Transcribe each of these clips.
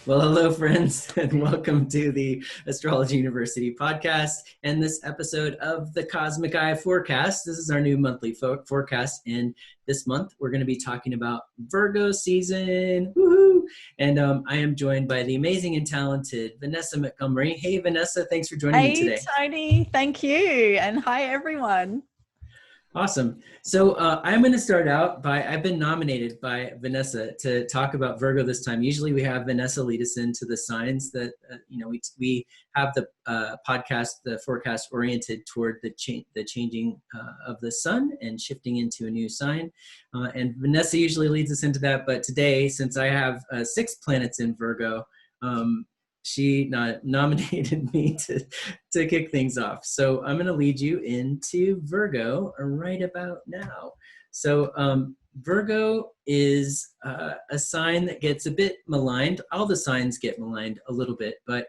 Well, hello, friends, and welcome to the Astrology University podcast and this episode of the Cosmic Eye Forecast. This is our new monthly forecast, and this month we're going to be talking about Virgo season. Woohoo! And I am joined by the amazing and talented Vanessa Montgomery. Hey, Vanessa, thanks for joining me Hey, today. Tony. Thank you. And hi, everyone. Awesome. So I'm going to start out by, I've been nominated by Vanessa to talk about Virgo this time. Usually we have Vanessa lead us into the signs that, we have the podcast, the forecast oriented toward the changing of the sun and shifting into a new sign. And Vanessa usually leads us into that. But today, since I have 6 planets in Virgo, she nominated me to kick things off. So I'm going to lead you into Virgo right about now. So Virgo is a sign that gets a bit maligned. All the signs get maligned a little bit, but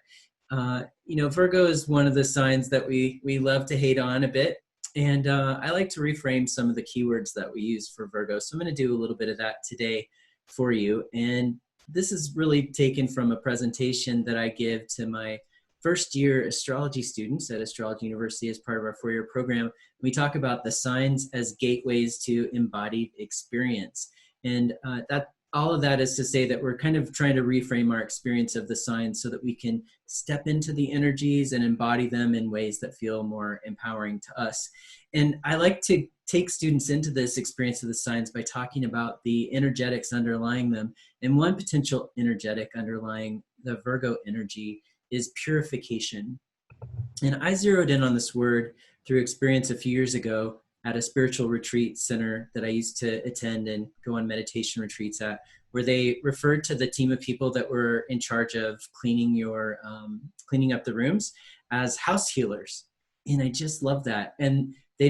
Virgo is one of the signs that we love to hate on a bit. And I like to reframe some of the keywords that we use for Virgo. So I'm going to do a little bit of that today for you. And this is really taken from a presentation that I give to my first year astrology students at Astrology University as part of our 4-year program. We talk about the signs as gateways to embodied experience. And all of that is to say that we're kind of trying to reframe our experience of the signs so that we can step into the energies and embody them in ways that feel more empowering to us. And I like to take students into this experience of the signs by talking about the energetics underlying them. And one potential energetic underlying the Virgo energy is purification. And I zeroed in on this word through experience a few years ago at a spiritual retreat center that I used to attend and go on meditation retreats at, where they referred to the team of people that were in charge of cleaning up the rooms as house healers. And I just love that. And they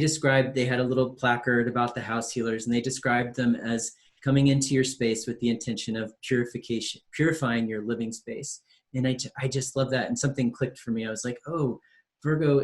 had a little placard about the house healers, and they described them as coming into your space with the intention of purifying your living space. And I just love that. And something clicked for me. I was like, oh, Virgo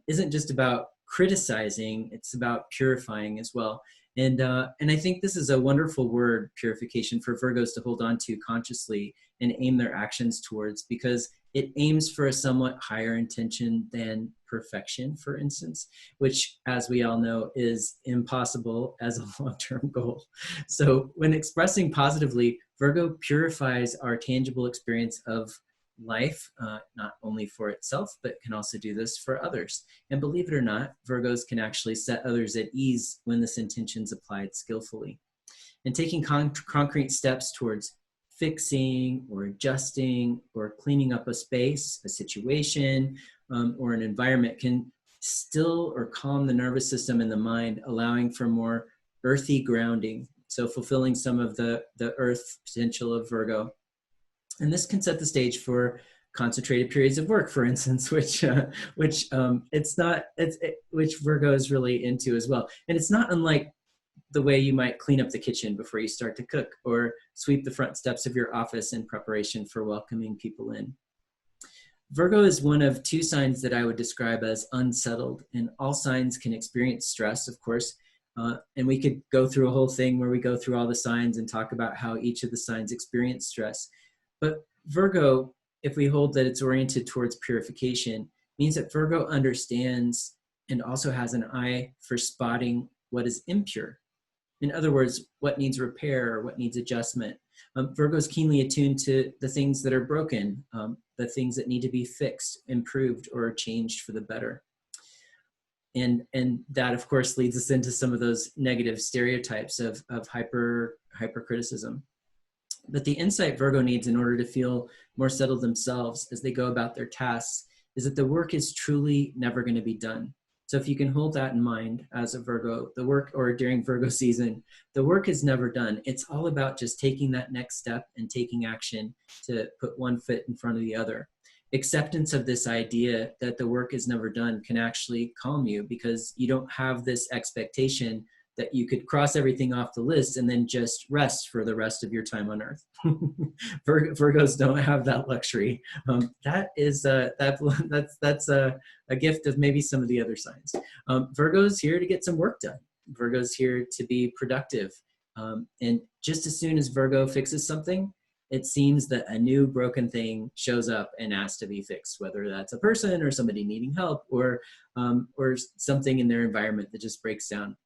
isn't just about criticizing, it's about purifying as well. And I think this is a wonderful word, purification, for Virgos to hold on to consciously and aim their actions towards, because it aims for a somewhat higher intention than perfection, for instance, which, as we all know, is impossible as a long-term goal. So when expressing positively, Virgo purifies our tangible experience of life, not only for itself, but can also do this for others. And believe it or not, Virgos can actually set others at ease when this intention is applied skillfully. And taking concrete steps towards fixing or adjusting or cleaning up a space, a situation, or an environment can still or calm the nervous system and the mind, allowing for more earthy grounding. So fulfilling some of the earth potential of Virgo. And this can set the stage for concentrated periods of work, for instance, which Virgo is really into as well. And it's not unlike the way you might clean up the kitchen before you start to cook, or sweep the front steps of your office in preparation for welcoming people in. Virgo is one of 2 signs that I would describe as unsettled, and all signs can experience stress, of course. And we could go through a whole thing where we go through all the signs and talk about how each of the signs experience stress. But Virgo, if we hold that it's oriented towards purification, means that Virgo understands and also has an eye for spotting what is impure. In other words, what needs repair or what needs adjustment. Virgo is keenly attuned to the things that are broken, the things that need to be fixed, improved, or changed for the better. And that, of course, leads us into some of those negative stereotypes of hypercriticism. But the insight Virgo needs in order to feel more settled themselves as they go about their tasks is that the work is truly never going to be done. So if you can hold that in mind as a Virgo, the work, or during Virgo season, the work is never done. It's all about just taking that next step and taking action to put one foot in front of the other. Acceptance of this idea that the work is never done can actually calm you, because you don't have this expectation that you could cross everything off the list and then just rest for the rest of your time on Earth. Virgos don't have that luxury. That's a gift of maybe some of the other signs. Virgo's here to get some work done. Virgo's here to be productive. And just as soon as Virgo fixes something, it seems that a new broken thing shows up and asks to be fixed, whether that's a person or somebody needing help, or something in their environment that just breaks down.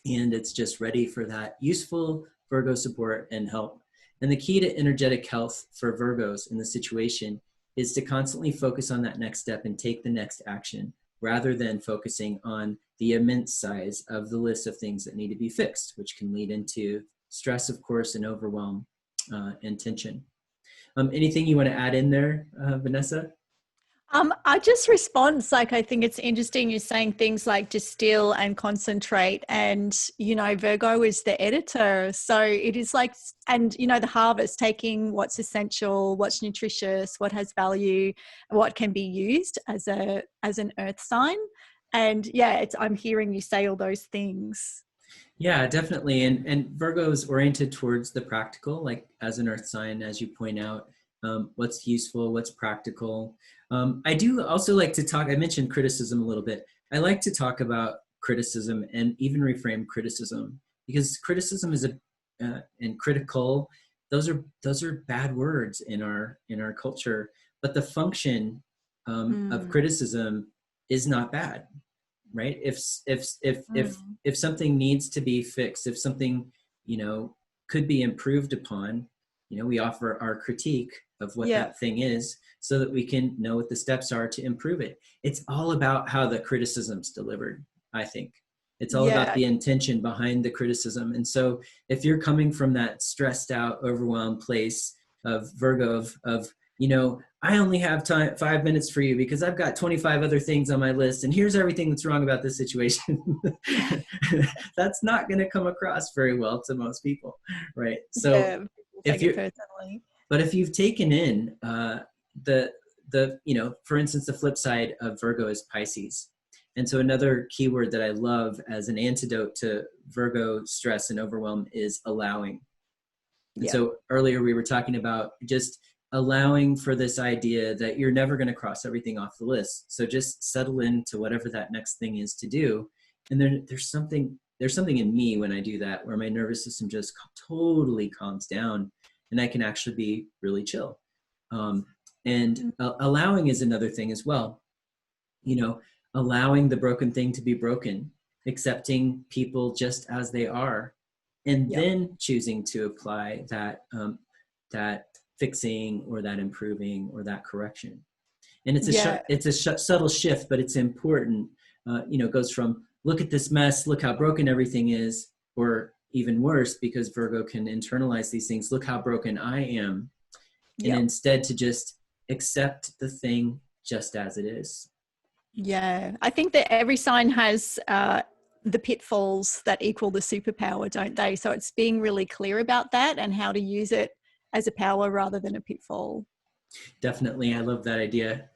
And it's just ready for that useful Virgo support and help. And the key to energetic health for Virgos in the situation is to constantly focus on that next step and take the next action, rather than focusing on the immense size of the list of things that need to be fixed, which can lead into stress, of course, and overwhelm and tension. Anything you want to add in there, Vanessa? I just response, like, I think it's interesting you're saying things like distill and concentrate, and, Virgo is the editor. So it is like, and, the harvest, taking what's essential, what's nutritious, what has value, what can be used as an earth sign. And yeah, I'm hearing you say all those things. Yeah, definitely. And Virgo is oriented towards the practical, like as an earth sign, as you point out, what's useful, what's practical. I do also like to talk, I mentioned criticism a little bit. I like to talk about criticism and even reframe criticism, because criticism is and critical, those are bad words in our culture, but the function of criticism is not bad. Right? If something needs to be fixed, if something, could be improved upon, we offer our critique of what that thing is, so that we can know what the steps are to improve it. It's all about how the criticism's delivered, I think. It's all about the intention behind the criticism. And so if you're coming from that stressed out, overwhelmed place of Virgo of I only have 5 minutes for you because I've got 25 other things on my list, and here's everything that's wrong about this situation. That's not going to come across very well to most people, right? So if you've taken in for instance, the flip side of Virgo is Pisces. And so another keyword that I love as an antidote to Virgo stress and overwhelm is allowing. And so earlier we were talking about just allowing for this idea that you're never going to cross everything off the list. So just settle into whatever that next thing is to do. And then there's something in me when I do that, where my nervous system just totally calms down, and I can actually be really chill. Allowing is another thing as well. Allowing the broken thing to be broken, accepting people just as they are, and then choosing to apply that fixing or that improving or that correction. And it's a subtle shift, but it's important. It goes from, look at this mess, look how broken everything is, or even worse, because Virgo can internalize these things, look how broken I am. And instead to just accept the thing just as it is. Yeah, I think that every sign has the pitfalls that equal the superpower, don't they? So it's being really clear about that and how to use it as a power rather than a pitfall. Definitely. I love that idea.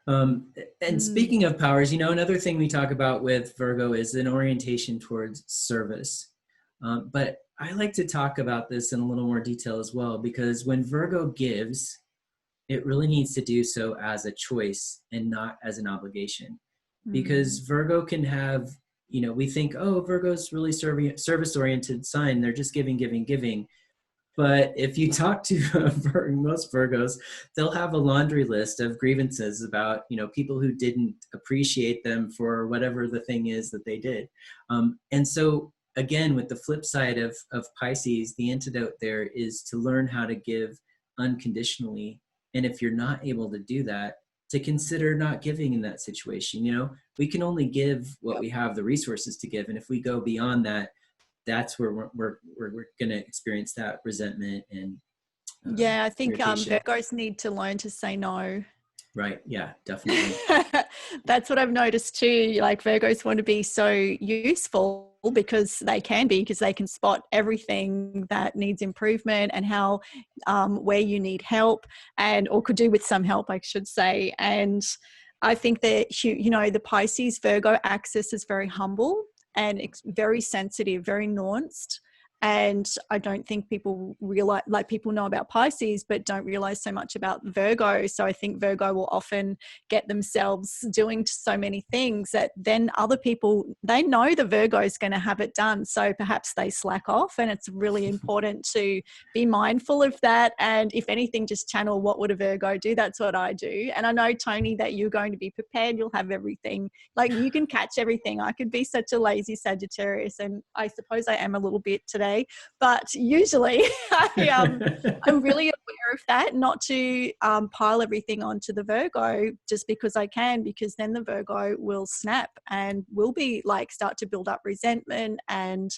And speaking of powers, another thing we talk about with Virgo is an orientation towards service. But I like to talk about this in a little more detail as well, because when Virgo gives, it really needs to do so as a choice and not as an obligation. Because Virgo can have, we think, oh, Virgo's really service-oriented sign. They're just giving, giving, giving. But if you talk to most Virgos, they'll have a laundry list of grievances about, people who didn't appreciate them for whatever the thing is that they did. And so, again, with the flip side of Pisces, the antidote there is to learn how to give unconditionally. And if you're not able to do that, to consider not giving in that situation. We can only give what we have the resources to give. And if we go beyond that, that's where we're going to experience that resentment and I think Virgos need to learn to say no. Right. Yeah, definitely. That's what I've noticed too. Like, Virgos want to be so useful because they can spot everything that needs improvement and how where you need help, or could do with some help, I should say. And I think that the Pisces Virgo axis is very humble and very sensitive, very nuanced. And I don't think people realize, like people know about Pisces, but don't realize so much about Virgo. So I think Virgo will often get themselves doing so many things that then other people, they know the Virgo is going to have it done. So perhaps they slack off, and it's really important to be mindful of that. And if anything, just channel what would a Virgo do? That's what I do. And I know, Tony, that you're going to be prepared. You'll have everything. Like you can catch everything. I could be such a lazy Sagittarius, and I suppose I am a little bit today. But usually I'm really aware of that, not to pile everything onto the Virgo just because I can, because then the Virgo will snap and will be like start to build up resentment, and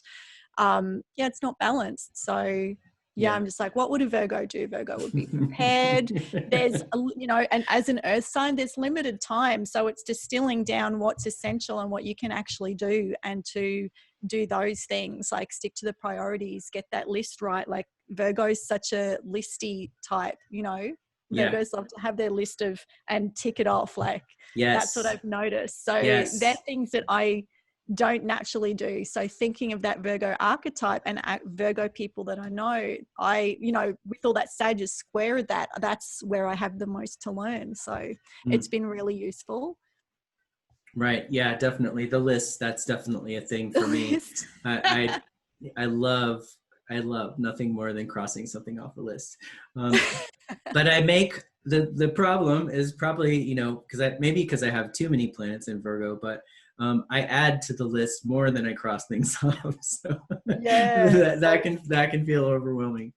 it's not balanced. So yeah, I'm just like, what would a Virgo do? Virgo would be prepared. There's, and as an earth sign, there's limited time. So it's distilling down what's essential and what you can actually do, and to do those things, like stick to the priorities, get that list right. Like Virgo's such a listy type, Virgos love to have their list of and tick it off. Like that's what I've noticed. So they're things that I don't naturally do. So thinking of that Virgo archetype and Virgo people that I know, with all that Sagittarius square, that's where I have the most to learn. So it's been really useful. Right. Yeah, definitely. The list, that's definitely a thing for me. I love nothing more than crossing something off the list. But I make the problem is probably, because I have too many planets in Virgo, but I add to the list more than I cross things off. So that can feel overwhelming.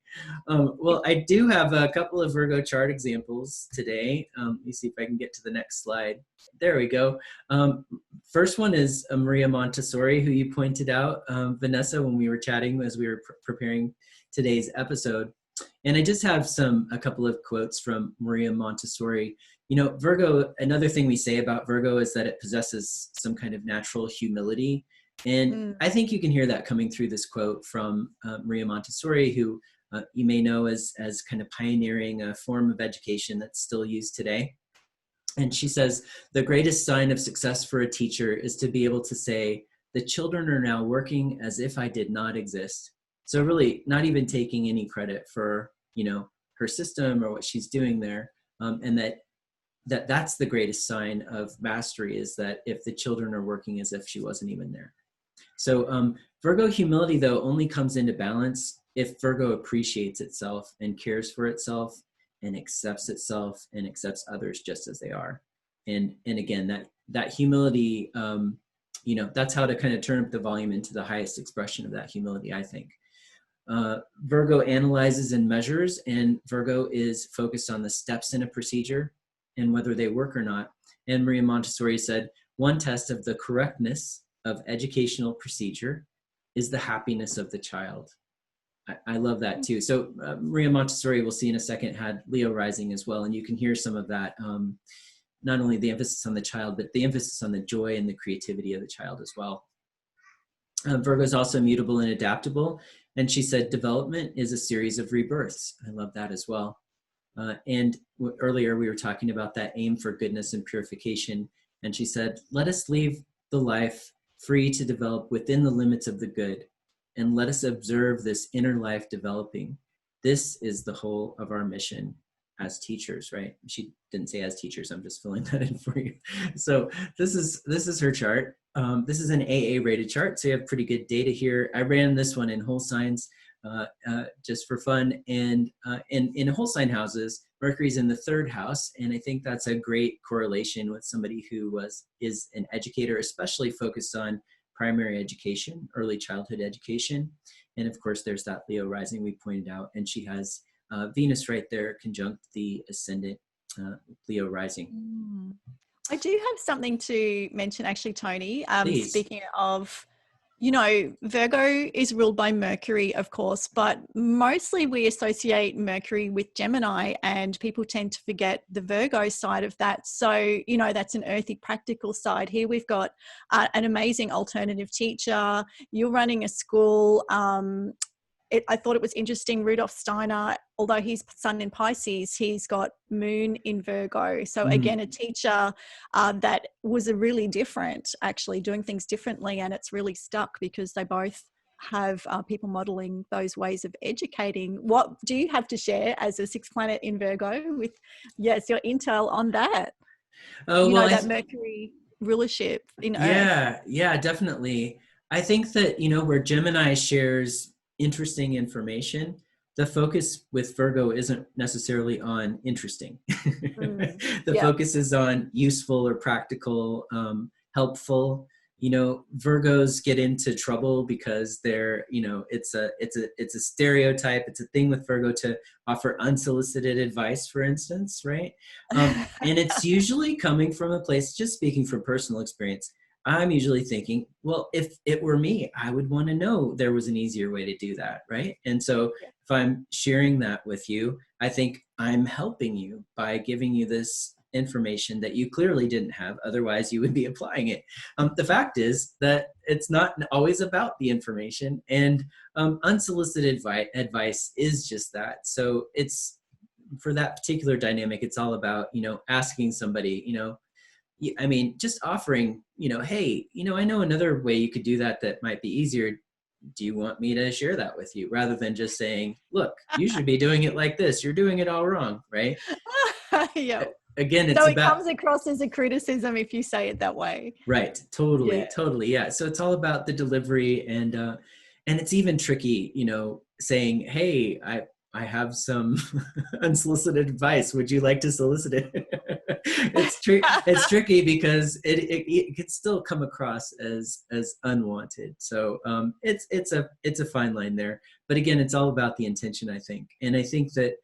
Well, I do have a couple of Virgo chart examples today. Let me see if I can get to the next slide. There we go. First one is Maria Montessori, who you pointed out, Vanessa, when we were chatting as we were preparing today's episode. And I just have a couple of quotes from Maria Montessori. Virgo, another thing we say about Virgo is that it possesses some kind of natural humility. And I think you can hear that coming through this quote from Maria Montessori, who you may know as kind of pioneering a form of education that's still used today. And she says, the greatest sign of success for a teacher is to be able to say, the children are now working as if I did not exist. So really not even taking any credit for, her system or what she's doing there. And that's the greatest sign of mastery, is that if the children are working as if she wasn't even there. So Virgo humility, though, only comes into balance if Virgo appreciates itself and cares for itself and accepts itself and accepts others just as they are. And again, that humility, that's how to kind of turn up the volume into the highest expression of that humility, I think. Virgo analyzes and measures, and Virgo is focused on the steps in a procedure and whether they work or not. And Maria Montessori said, one test of the correctness of educational procedure is the happiness of the child. I love that too. So Maria Montessori, we'll see in a second, had Leo rising as well. And you can hear some of that, not only the emphasis on the child, but the emphasis on the joy and the creativity of the child as well. Virgo is also mutable and adaptable. And she said, development is a series of rebirths. I love that as well. And earlier we were talking about that aim for goodness and purification. And she said, let us leave the life free to develop within the limits of the good. And let us observe this inner life developing. This is the whole of our mission as teachers, right? She didn't say as teachers, I'm just filling that in for you. So this is her chart. This is an AA rated chart, so you have pretty good data here. I ran this one in whole signs just for fun. And in whole sign houses, Mercury's in the 3rd house, and I think that's a great correlation with somebody who is an educator, especially focused on primary education, early childhood education. And of course, there's that Leo rising we pointed out, and she has Venus right there conjunct the ascendant Leo rising. I do have something to mention, actually, Tony. Speaking of, Virgo is ruled by Mercury, of course, but mostly we associate Mercury with Gemini, and people tend to forget the Virgo side of that. So, that's an earthy, practical side. Here we've got an amazing alternative teacher. You're running a school. I thought it was interesting, Rudolf Steiner, although he's sun in Pisces, he's got moon in Virgo. So again, a teacher that was really different, actually doing things differently, and it's really stuck because they both have people modeling those ways of educating. What do you have to share as a sixth planet in Virgo with, yes, your intel on that? Oh, You well, know, that Mercury rulership in Earth. yeah, definitely. I think that, where Gemini shares interesting information, the focus with Virgo isn't necessarily on interesting. The Yeah. focus is on useful or practical, helpful. Virgos get into trouble because it's a stereotype. It's a thing with Virgo to offer unsolicited advice, for instance, right? And it's usually coming from a place, just speaking from personal experience, I'm usually thinking, well, if it were me, I would want to know there was an easier way to do that, right? And so if I'm sharing that with you, I think I'm helping you by giving you this information that you clearly didn't have, otherwise you would be applying it. The fact is that it's not always about the information, and unsolicited advice is just that. So it's, for that particular dynamic, it's all about, asking somebody, I mean, just offering, hey, I know another way you could do that that might be easier. Do you want me to share that with you? Rather than just saying, look, you should be doing it like this. You're doing it all wrong, right? Yeah. Again, it's So it about, comes across as a criticism if you say it that way. right. Totally. Yeah. Totally. Yeah. So it's all about the delivery, and it's even tricky, saying, hey, I have some unsolicited advice. Would you like to solicit it? It's tricky because it could still come across as unwanted. So it's a fine line there. But again, it's all about the intention, I think. And I think that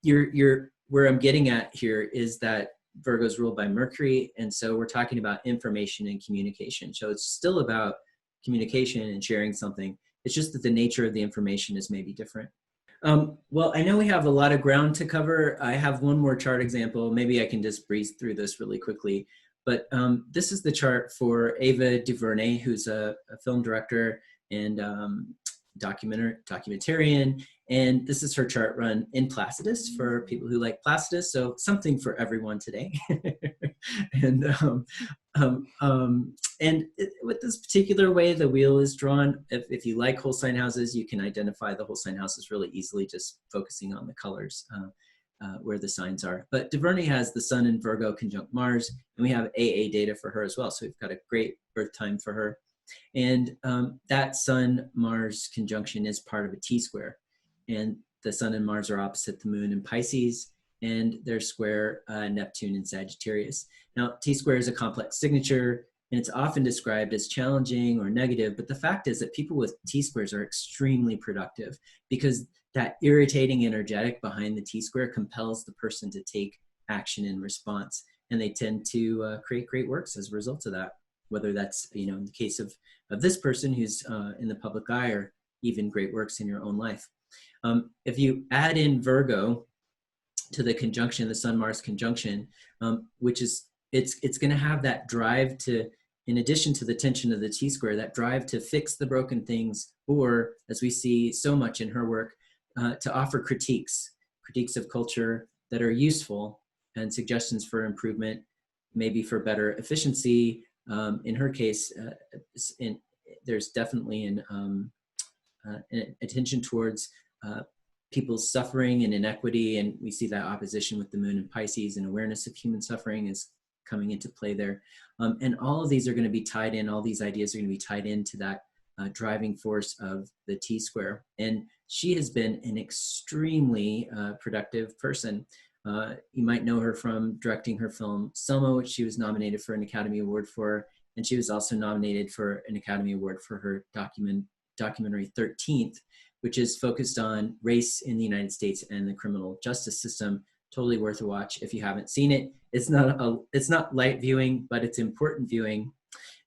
you're where I'm getting at here is that Virgo's ruled by Mercury, and so we're talking about information and communication. So it's still about communication and sharing something. It's just that the nature of the information is maybe different. Well, I know we have a lot of ground to cover. I have one more chart example. Maybe I can just breeze through this really quickly. But this is the chart for Ava DuVernay, who's a film director and documentarian. And this is her chart run in Placidus for people who like Placidus. So something for everyone today. and with this particular way the wheel is drawn, if you like whole sign houses, you can identify the whole sign houses really easily just focusing on the colors where the signs are. But DuVernay has the Sun in Virgo conjunct Mars, and we have AA data for her as well. So we've got a great birth time for her. And that Sun-Mars conjunction is part of a T-square. And the Sun and Mars are opposite the Moon in Pisces, and they're square Neptune in Sagittarius. Now, T-square is a complex signature, and it's often described as challenging or negative, but the fact is that people with T-squares are extremely productive because that irritating energetic behind the T-square compels the person to take action in response, and they tend to create great works as a result of that, whether that's, in the case of this person who's in the public eye, or even great works in your own life. If you add in Virgo to the conjunction, the Sun-Mars conjunction, which is, it's going to have that drive to, in addition to the tension of the T-square, that drive to fix the broken things, or, as we see so much in her work, to offer critiques of culture that are useful and suggestions for improvement, maybe for better efficiency. In her case, there's definitely an attention towards people's suffering and inequity, and we see that opposition with the Moon in Pisces, and awareness of human suffering is coming into play there. And all of these are going to be tied in, all these ideas are going to be tied into that driving force of the T-square. And she has been an extremely productive person. You might know her from directing her film Selma, which she was nominated for an Academy Award for, and she was also nominated for an Academy Award for her documentary 13th, which is focused on race in the United States and the criminal justice system. Totally worth a watch if you haven't seen it. It's not light viewing, but it's important viewing.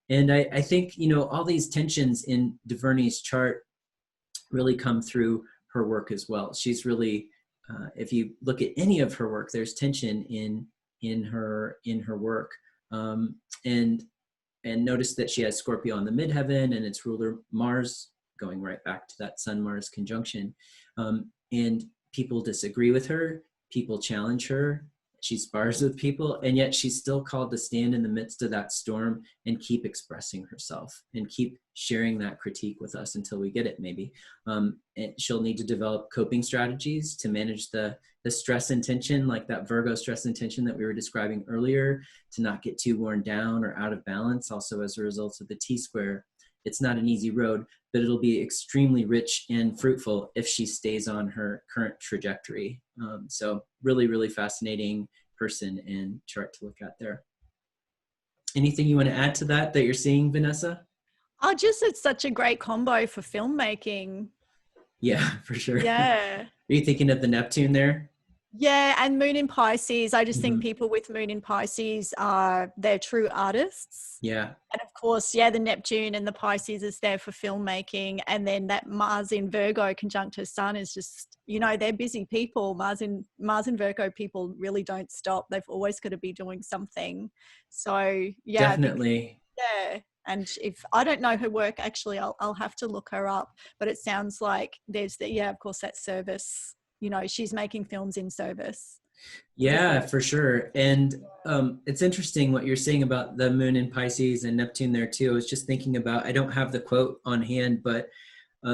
And I think, all these tensions in DuVernay's chart really come through her work as well. She's really, if you look at any of her work, there's tension in her work. And notice that she has Scorpio on the midheaven and its ruler Mars, going right back to that Sun-Mars conjunction. And people disagree with her, people challenge her, She spars with people, and yet she's still called to stand in the midst of that storm and keep expressing herself and keep sharing that critique with us until we get it, maybe. And she'll need to develop coping strategies to manage the stress and tension, like that Virgo stress and tension that we were describing earlier, to not get too worn down or out of balance. Also, as a result of the T-square, it's not an easy road, but it'll be extremely rich and fruitful if she stays on her current trajectory. So really, really fascinating person and chart to look at there. Anything you want to add to that you're seeing, Vanessa? Oh, just it's such a great combo for filmmaking. Yeah, for sure. Yeah. Are you thinking of the Neptune there? Yeah, and Moon in Pisces. I just Mm-hmm. think people with Moon in Pisces are they're true artists. Yeah. And of course, yeah, the Neptune and the Pisces is there for filmmaking. And then that Mars in Virgo conjunct her sun is just, you know, they're busy people. Mars in Virgo people really don't stop. They've always got to be doing something. So yeah, Definitely. yeah. And if I don't know her work, actually, I'll have to look her up. But it sounds like there's of course, that service. You know, she's making films in service. Yeah, for sure. And it's interesting what you're saying about the moon in Pisces and Neptune there too. I was just thinking about, I don't have the quote on hand, but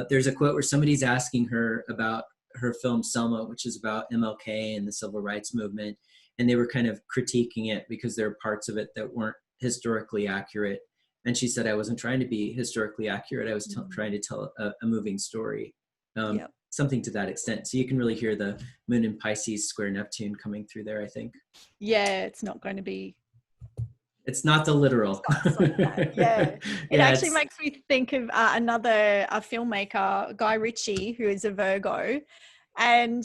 there's a quote where somebody's asking her about her film Selma, which is about MLK and the civil rights movement. And they were kind of critiquing it because there are parts of it that weren't historically accurate. And she said, I wasn't trying to be historically accurate. I was trying to tell a moving story. Yep. Something to that extent. So you can really hear the moon in Pisces square Neptune coming through there, I think. Yeah, it's not going to be. It's not the literal. Like that. Yeah. It actually makes me think of another filmmaker, Guy Ritchie, who is a Virgo. And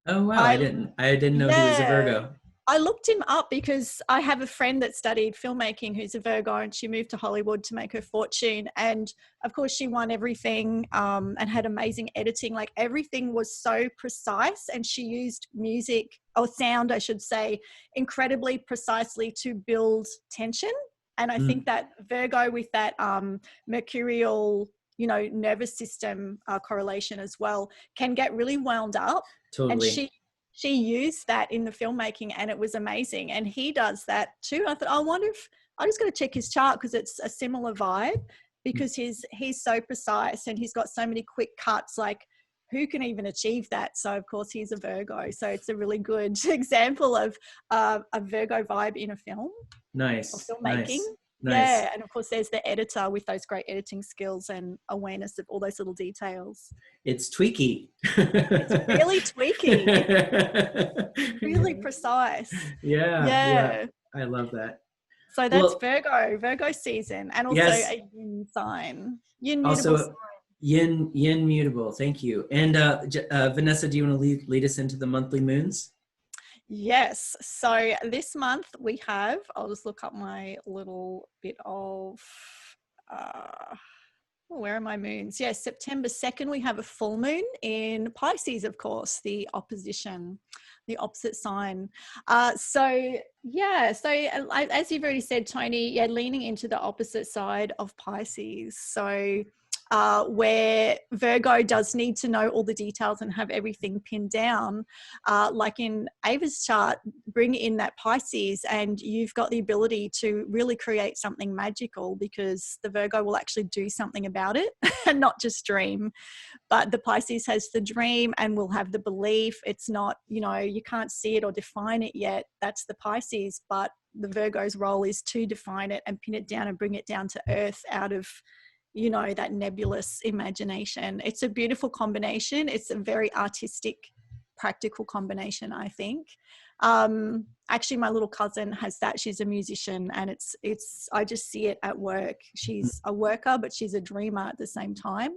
oh, wow. I didn't know he was a Virgo. I looked him up because I have a friend that studied filmmaking who's a Virgo, and she moved to Hollywood to make her fortune. And of course she won everything and had amazing editing. Like everything was so precise, and she used music or sound, I should say, incredibly precisely to build tension. And I think that Virgo with that mercurial, you know, nervous system correlation as well can get really wound up. Totally. And she used that in the filmmaking, and it was amazing. And he does that too. I thought, I wonder if I just got to check his chart because it's a similar vibe, because he's so precise and he's got so many quick cuts. Like, who can even achieve that? So of course he's a Virgo. So it's a really good example of a Virgo vibe in a film. Nice. Or filmmaking. Nice. Yeah, and of course there's the editor with those great editing skills and awareness of all those little details. It's tweaky. It's really tweaky. It's really precise. Yeah. I love that. So that's Virgo season, and also a yin sign. Yin mutable sign. Yin mutable. Thank you. And Vanessa, do you want to lead us into the monthly moons? Yes. So this month we have, I'll just look up my little bit of, where are my moons? Yes, September 2nd, we have a full moon in Pisces, of course, the opposite sign. So as you've already said, Tony, leaning into the opposite side of Pisces. So where Virgo does need to know all the details and have everything pinned down, like in Ava's chart, bring in that Pisces, and you've got the ability to really create something magical, because the Virgo will actually do something about it and not just dream. But the Pisces has the dream and will have the belief. It's not, you know, you can't see it or define it yet. That's the Pisces. But the Virgo's role is to define it and pin it down and bring it down to earth out of, you know, that nebulous imagination. It's a beautiful combination. It's a very artistic, practical combination, I think. Actually, my little cousin has that. She's a musician, and I just see it at work. She's a worker, but she's a dreamer at the same time.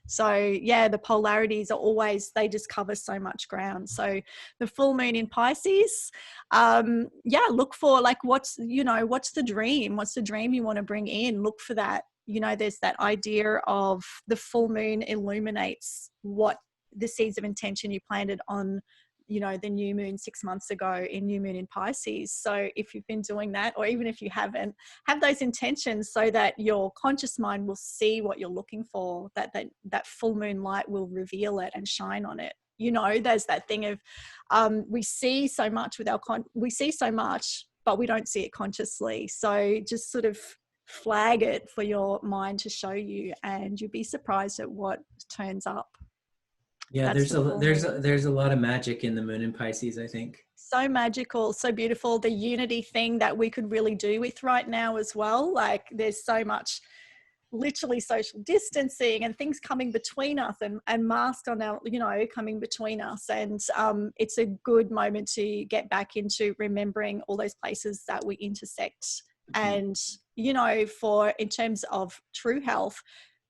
So yeah, the polarities are always, they just cover so much ground. So the full moon in Pisces, look for, like, what's the dream? What's the dream you want to bring in? Look for that. You know, there's that idea of the full moon illuminates what the seeds of intention you planted on, you know, the new moon 6 months ago in new moon in Pisces. So if you've been doing that, or even if you haven't, have those intentions so that your conscious mind will see what you're looking for, that full moon light will reveal it and shine on it. you know, there's that thing of we see so much with we see so much, but we don't see it consciously. So just sort of flag it for your mind to show you, and you'll be surprised at what turns up. Yeah, That's there's a lot of magic in the moon in Pisces, I think. So magical, so beautiful. The unity thing that we could really do with right now as well. Like there's so much literally social distancing and things coming between us, and masks on our, you know, coming between us. And it's a good moment to get back into remembering all those places that we intersect. And, you know, in terms of true health,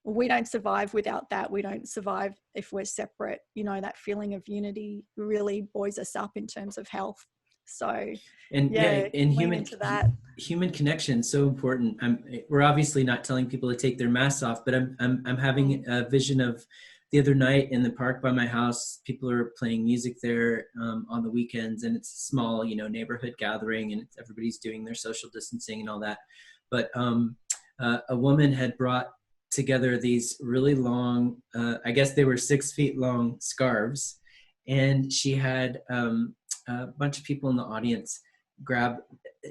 we don't survive without that. We don't survive if we're separate. You know, that feeling of unity really buoys us up in terms of health. So, and in human connection, so important. We're obviously not telling people to take their masks off, but I'm having a vision of the other night in the park by my house. People are playing music there on the weekends, and it's a small, you know, neighborhood gathering, and everybody's doing their social distancing and all that. But a woman had brought together these really long, I guess they were 6 feet long scarves, and she had a bunch of people in the audience grab,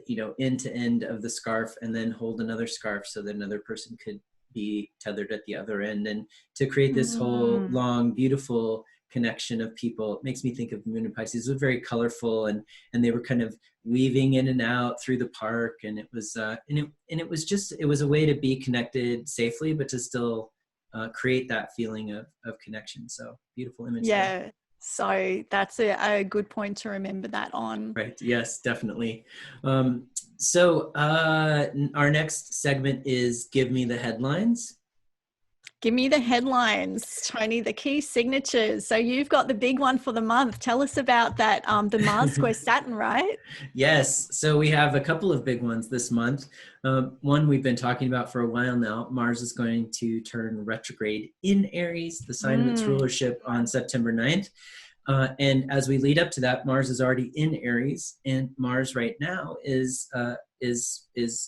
you know, end to end of the scarf and then hold another scarf so that another person could be tethered at the other end, and to create this whole long, beautiful connection of people. It makes me think of the moon in Pisces. It was very colorful, and they were kind of weaving in and out through the park, and it was it was just, it was a way to be connected safely, but to still create that feeling of connection. So beautiful image. Yeah. There. So that's a good point to remember that on. Right. Yes, definitely. So our next segment is Give Me the Headlines. Give me the headlines, Tony, the key signatures. So you've got the big one for the month. Tell us about that, the Mars square Saturn, right? Yes. So we have a couple of big ones this month. One we've been talking about for a while now. Mars is going to turn retrograde in Aries, the sign of its rulership, on September 9th. And as we lead up to that, Mars is already in Aries, and Mars right now is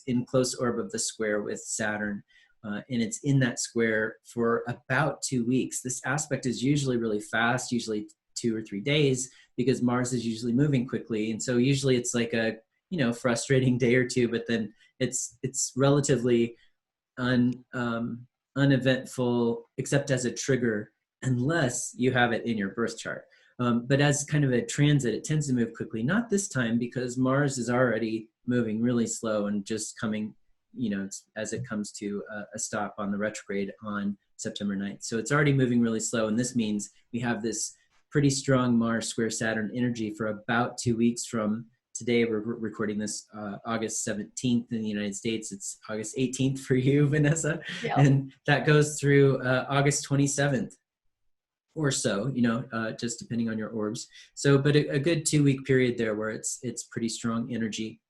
in close orb of the square with Saturn. And it's in that square for about 2 weeks. This aspect is usually really fast, usually 2 or 3 days, because Mars is usually moving quickly. And so usually it's like a, you know, frustrating day or two, but then it's relatively uneventful, except as a trigger, unless you have it in your birth chart. But as kind of a transit, it tends to move quickly. Not this time, because Mars is already moving really slow and just coming, you know, as it comes to a stop on the retrograde on September 9th. So it's already moving really slow. And this means we have this pretty strong Mars square Saturn energy for about 2 weeks from today. We're recording this August 17th in the United States. It's August 18th for you, Vanessa. Yeah. And that goes through August 27th. Or so, you know, just depending on your orbs. So, but a good 2 week period there where it's pretty strong energy.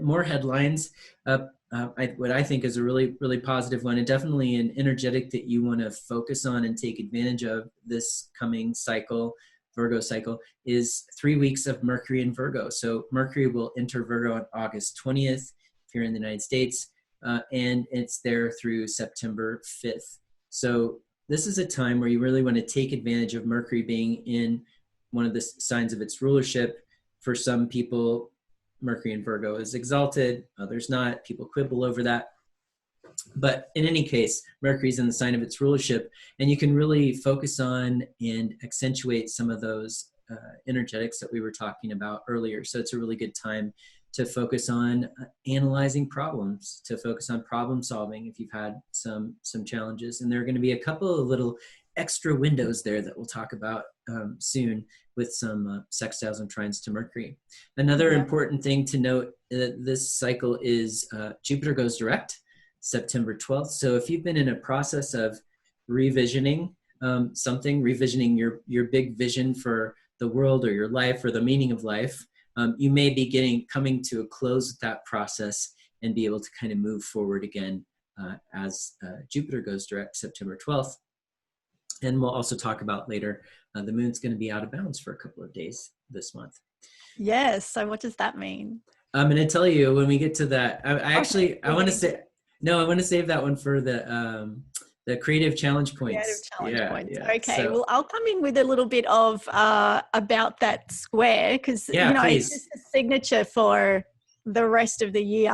More headlines. What I think is a really, really positive one, and definitely an energetic that you want to focus on and take advantage of this coming cycle, Virgo cycle, is 3 weeks of Mercury in Virgo. So Mercury will enter Virgo on August 20th if you're in the United States, and it's there through September 5th. So this is a time where you really want to take advantage of Mercury being in one of the signs of its rulership. For some people, Mercury in Virgo is exalted, others not. People quibble over that. But in any case, Mercury's in the sign of its rulership, and you can really focus on and accentuate some of those energetics that we were talking about earlier. So it's a really good time to focus on analyzing problems, to focus on problem solving if you've had some challenges. And there are going to be a couple of little extra windows there that we'll talk about soon with some sextiles and trines to Mercury. Another important thing to note this cycle is Jupiter goes direct September 12th. So if you've been in a process of revisioning revisioning your big vision for the world or your life or the meaning of life, you may be coming to a close with that process and be able to kind of move forward again as Jupiter goes direct September 12th. And we'll also talk about later, the moon's going to be out of bounds for a couple of days this month. Yes. So what does that mean? I'm going to tell you when we get to that. I want to save that one for The creative challenge Creative points. challenge Yeah, points. yeah. Okay, So well, I'll come in with a little bit of about that square, because yeah, it's just please. a signature for the rest of the year,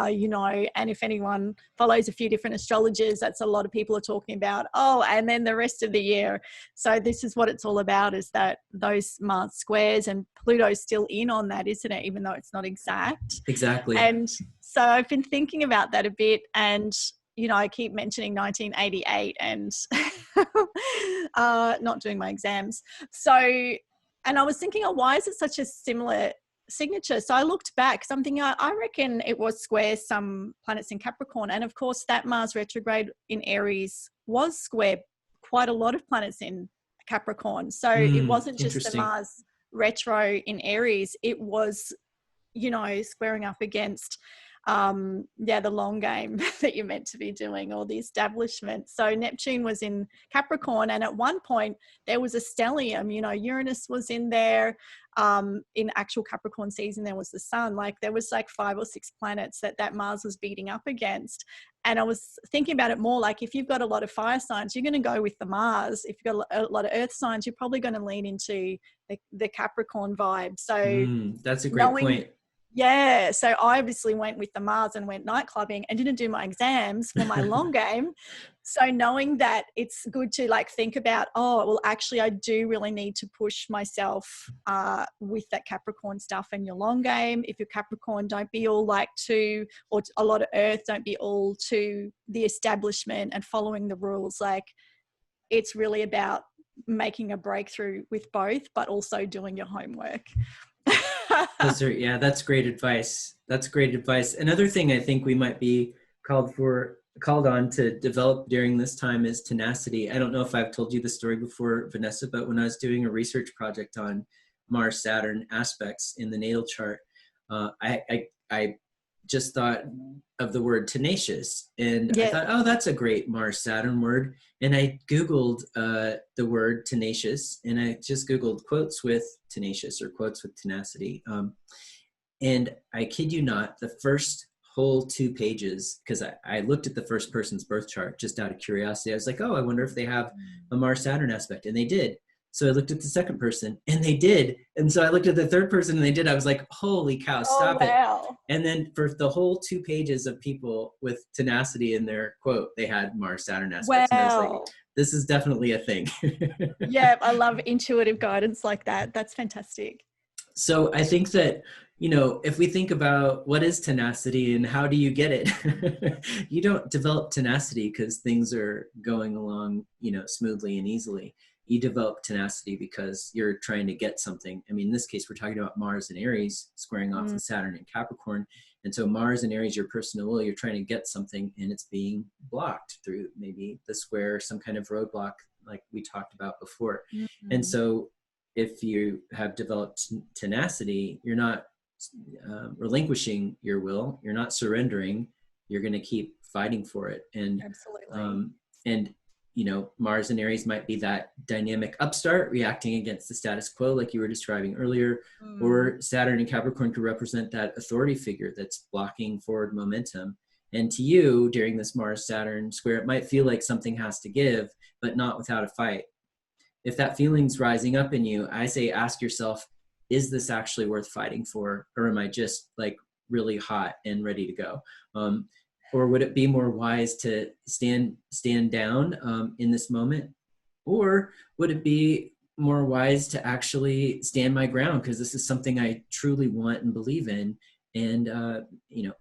and if anyone follows a few different astrologers, that's a lot of people are talking about, and then the rest of the year. So this is what it's all about, is that those Mars squares, and Pluto's still in on that, isn't it, even though it's not exact. Exactly. And so I've been thinking about that a bit, and I keep mentioning 1988 and not doing my exams. So, and I was thinking, why is it such a similar signature? So I looked back, something I reckon it was square some planets in Capricorn. And of course, that Mars retrograde in Aries was square quite a lot of planets in Capricorn. So it wasn't just the Interesting. Mars retro in Aries, it was, squaring up against the long game that you're meant to be doing, or the establishment. So Neptune was in Capricorn, and at one point there was a stellium, Uranus was in there. In actual Capricorn season, there was the sun. Like, there was like 5 or 6 planets that Mars was beating up against. And I was thinking about it more like, if you've got a lot of fire signs, you're going to go with the Mars. If you've got a lot of earth signs, you're probably going to lean into the Capricorn vibe. So That's a great knowing point. Yeah, so I obviously went with the Mars and went night clubbing and didn't do my exams for my long game. So knowing that, it's good to think about, actually I do really need to push myself with that Capricorn stuff in your long game. If you're Capricorn, don't be all or a lot of earth, don't be all to the establishment and following the rules. It's really about making a breakthrough with both, but also doing your homework. That's great advice. That's great advice. Another thing I think we might be called on to develop during this time is tenacity. I don't know if I've told you the story before, Vanessa, but when I was doing a research project on Mars Saturn aspects in the natal chart, I just thought of the word tenacious, and I thought, that's a great Mars Saturn word. And I Googled the word tenacious, and I just Googled quotes with tenacious or quotes with tenacity. And I kid you not, the first whole 2 pages, because I looked at the first person's birth chart just out of curiosity. I was like, I wonder if they have a Mars Saturn aspect, and they did. So I looked at the second person, and they did. And so I looked at the third person, and they did. I was like, holy cow, stop it. And then for the whole 2 pages of people with tenacity in their quote, they had Mars Saturn aspects. Wow. And I was like, this is definitely a thing. Yeah, I love intuitive guidance like that. That's fantastic. So I think that, if we think about what is tenacity and how do you get it, you don't develop tenacity because things are going along, smoothly and easily. You develop tenacity because you're trying to get something. I mean, in this case, we're talking about Mars and Aries squaring off with Saturn and Capricorn. And so Mars and Aries, your personal will, you're trying to get something, and it's being blocked through maybe the square, some kind of roadblock like we talked about before. And so if you have developed tenacity, you're not relinquishing your will, you're not surrendering, you're going to keep fighting for it. And absolutely. And Mars and Aries might be that dynamic upstart reacting against the status quo, like you were describing earlier, or Saturn and Capricorn could represent that authority figure that's blocking forward momentum. And to you, during this Mars-Saturn square, it might feel like something has to give, but not without a fight. If that feeling's rising up in you, I say ask yourself, is this actually worth fighting for? Or am I just really hot and ready to go? Or would it be more wise to stand down in this moment? Or would it be more wise to actually stand my ground because this is something I truly want and believe in? And,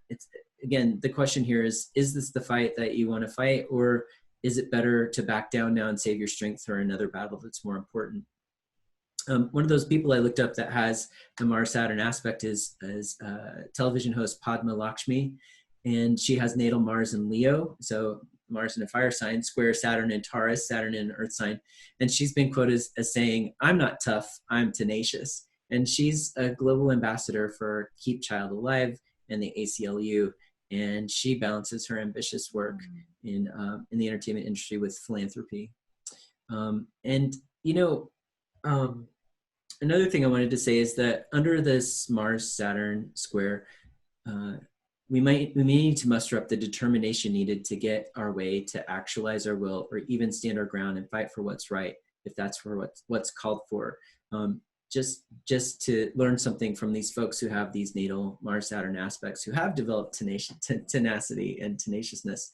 it's, again, the question here is this the fight that you want to fight? Or is it better to back down now and save your strength for another battle that's more important? One of those people I looked up that has the Mars-Saturn aspect is television host Padma Lakshmi. And she has natal Mars in Leo, so Mars in a fire sign, square Saturn in Taurus, Saturn in an earth sign. And she's been quoted as saying, I'm not tough, I'm tenacious. And she's a global ambassador for Keep Child Alive and the ACLU. And she balances her ambitious work in the entertainment industry with philanthropy. Another thing I wanted to say is that under this Mars-Saturn square, we may need to muster up the determination needed to get our way, to actualize our will, or even stand our ground and fight for what's right, if that's for what's called for. Just to learn something from these folks who have these natal Mars Saturn aspects, who have developed tenacity and tenaciousness,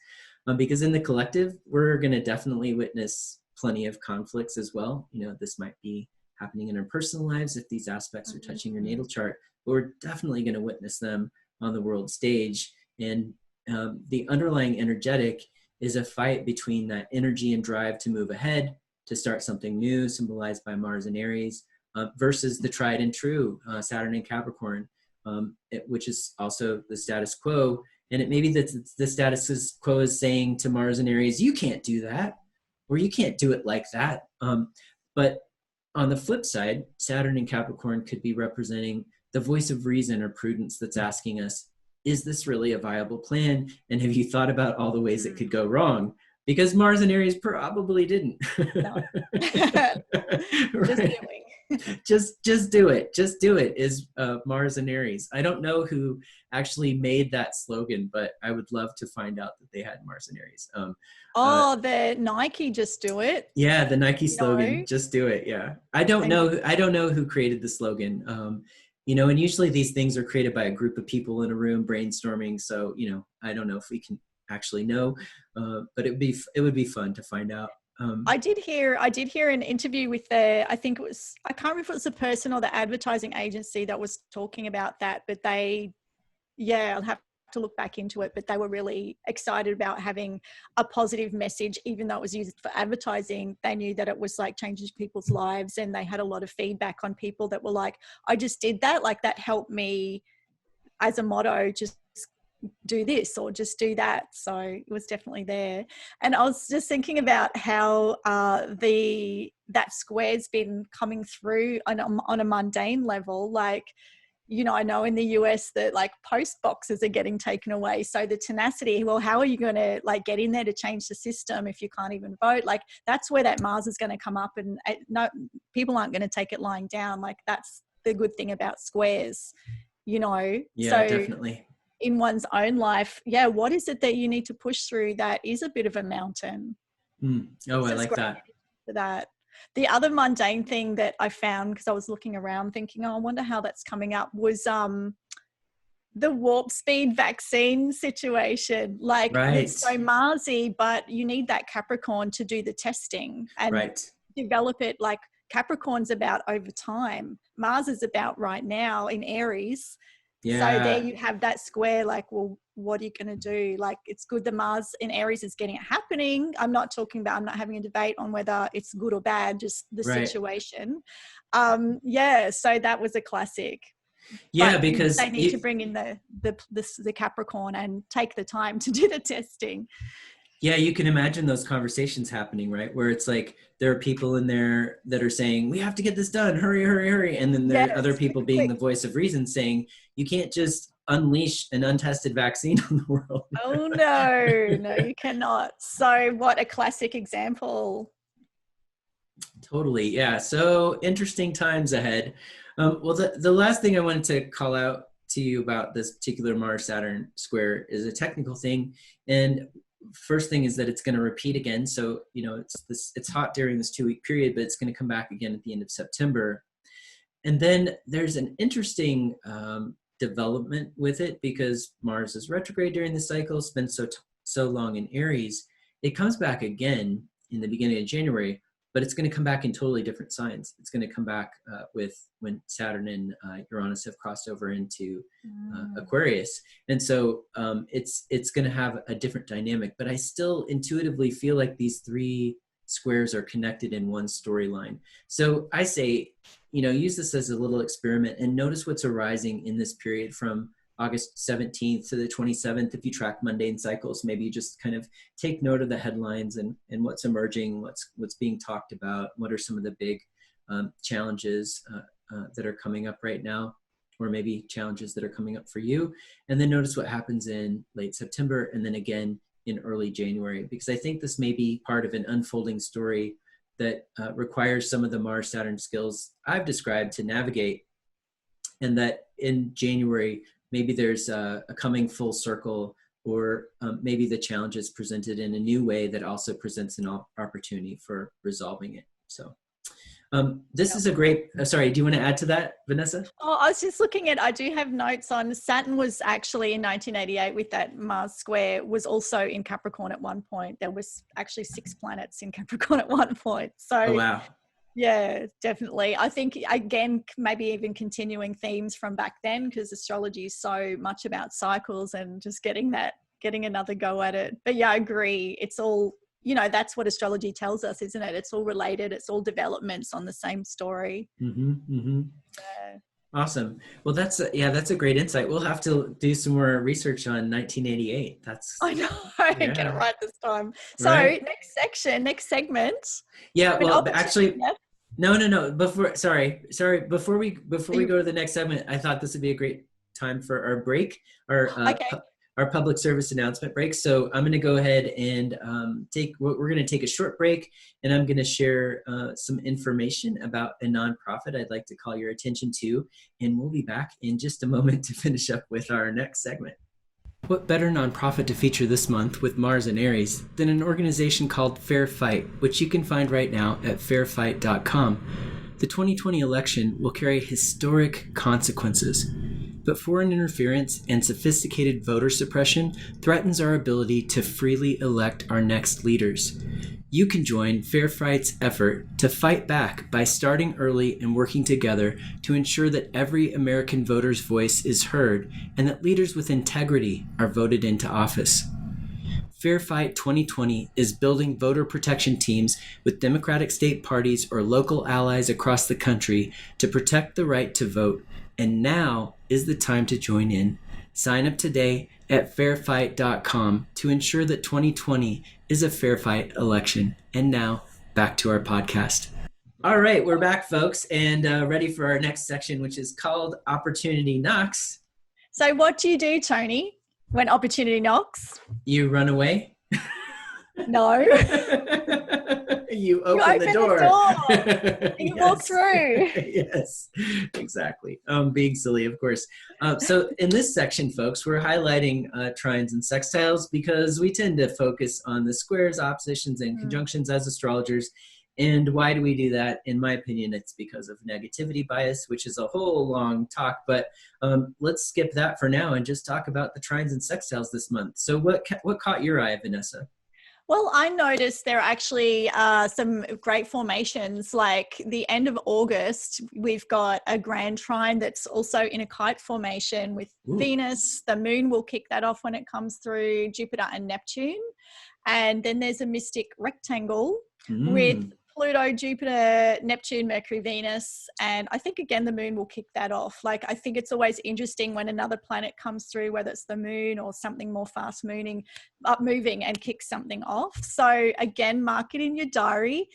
because in the collective, we're going to definitely witness plenty of conflicts as well. This might be happening in our personal lives if these aspects are touching your natal chart, but we're definitely going to witness them on the world stage. And the underlying energetic is a fight between that energy and drive to move ahead, to start something new, symbolized by Mars and Aries, versus the tried and true Saturn and Capricorn, which is also the status quo. And it may be that the status quo is saying to Mars and Aries, you can't do that, or you can't do it like that. But on the flip side, Saturn and Capricorn could be representing the voice of reason or prudence that's asking us, is this really a viable plan? And have you thought about all the ways it could go wrong? Because Mars and Aries probably didn't. No. Right. Just do it. Just do it is Mars and Aries. I don't know who actually made that slogan, but I would love to find out that they had Mars and Aries. The Nike Just Do It. Yeah, the Nike slogan, just do it. Yeah. I don't know who created the slogan. And usually these things are created by a group of people in a room brainstorming. So, I don't know if we can actually know, but it would be fun to find out. I did hear an interview with I can't remember if it was the person or the advertising agency that was talking about that, but I'll have to look back into it, but they were really excited about having a positive message, even though it was used for advertising. They knew that it was like changing people's lives, and they had a lot of feedback on people that were like, I just did that. Like that helped me as a motto, just do this or just do that. So it was definitely there. And I was just thinking about how that square's been coming through on a mundane level. Like, I know in the US that like post boxes are getting taken away. So the tenacity, well, how are you going to like get in there to change the system if you can't even vote? Like that's where that Mars is going to come up, and no, people aren't going to take it lying down. Like that's the good thing about squares, Yeah, so definitely. In one's own life, what is it that you need to push through that is a bit of a mountain? Oh, I like that. For that. The other mundane thing that I found, because I was looking around thinking, I wonder how that's coming up, was the warp speed vaccine situation. Like it's so Marsy, but you need that Capricorn to do the testing and develop it. Like Capricorn's about over time. Mars is about right now in Aries. Yeah. So there you have that square, like, well, what are you going to do? Like, it's good the Mars in Aries is getting it happening. I'm not having a debate on whether it's good or bad, just the situation. So that was a classic. Yeah, but because they need to bring in the Capricorn and take the time to do the testing. Yeah, you can imagine those conversations happening, right? Where it's like there are people in there that are saying, we have to get this done, hurry, hurry, hurry. And then there are other people being the voice of reason saying, you can't just unleash an untested vaccine on the world. Oh, no, you cannot. So what a classic example. Totally, yeah. So interesting times ahead. Well, the last thing I wanted to call out to you about this particular Mars-Saturn square is a technical thing. And first thing is that it's going to repeat again. So, it's hot during this 2-week period, but it's going to come back again at the end of September. And then there's an interesting development with it, because Mars is retrograde during the cycle, spends so long in Aries. It comes back again in the beginning of January, but it's going to come back in totally different signs. It's going to come back with when Saturn and Uranus have crossed over into Aquarius. And so it's going to have a different dynamic, but I still intuitively feel like these three squares are connected in one storyline. So I say, use this as a little experiment and notice what's arising in this period from August 17th to the 27th. If you track mundane cycles, maybe you just kind of take note of the headlines and what's emerging, what's being talked about, what are some of the big challenges that are coming up right now, or maybe challenges that are coming up for you. And then notice what happens in late September and then again in early January, because I think this may be part of an unfolding story that requires some of the Mars-Saturn skills I've described to navigate, and that in January, maybe there's a coming full circle, or maybe the challenge is presented in a new way that also presents an opportunity for resolving it. So this is a great, sorry, do you want to add to that, Vanessa? Oh, I was just looking at, I do have notes on Saturn was actually in 1988 with that Mars square, was also in Capricorn at one point. There was actually 6 planets in Capricorn at one point. So oh, wow. Yeah, definitely. I think, again, maybe even continuing themes from back then, because astrology is so much about cycles and just getting another go at it. But yeah, I agree. It's all, that's what astrology tells us, isn't it? It's all related. It's all developments on the same story. Mm-hmm, mm-hmm. Yeah. Awesome. Well, that's a great insight. We'll have to do some more research on 1988. I know. Yeah. Get it right this time. So right. Next segment. Yeah. Well, actually, no. Before we go to the next segment, I thought this would be a great time for our break, our public service announcement break. So I'm going to go ahead and we're going to take a short break, and I'm going to share some information about a nonprofit I'd like to call your attention to, and we'll be back in just a moment to finish up with our next segment. What better nonprofit to feature this month with Mars and Aries than an organization called Fair Fight, which you can find right now at fairfight.com. The 2020 election will carry historic consequences, but foreign interference and sophisticated voter suppression threatens our ability to freely elect our next leaders. You can join Fair Fight's effort to fight back by starting early and working together to ensure that every American voter's voice is heard and that leaders with integrity are voted into office. Fair Fight 2020 is building voter protection teams with Democratic state parties or local allies across the country to protect the right to vote. And now is the time to join in. Sign up today at fairfight.com to ensure that 2020 is a fair fight election. And now, back to our podcast. All right, we're back, folks, and ready for our next section, which is called Opportunity Knocks. So what do you do, Tony, when opportunity knocks? You run away? No. You open the door. You walk through. Yes, exactly. Being silly, of course. So in this section, folks, we're highlighting trines and sextiles because we tend to focus on the squares, oppositions, and conjunctions as astrologers. And why do we do that? In my opinion, it's because of negativity bias, which is a whole long talk. But let's skip that for now and just talk about the trines and sextiles this month. So what caught your eye, Vanessa? Well, I noticed there are actually some great formations, like the end of August, we've got a grand trine that's also in a kite formation with Venus. The moon will kick that off when it comes through Jupiter and Neptune. And then there's a mystic rectangle with Pluto, Jupiter, Neptune, Mercury, Venus, and I think again the moon will kick that off. Like, I think it's always interesting when another planet comes through, whether it's the moon or something more fast moving and kicks something off. So again, mark it in your diary.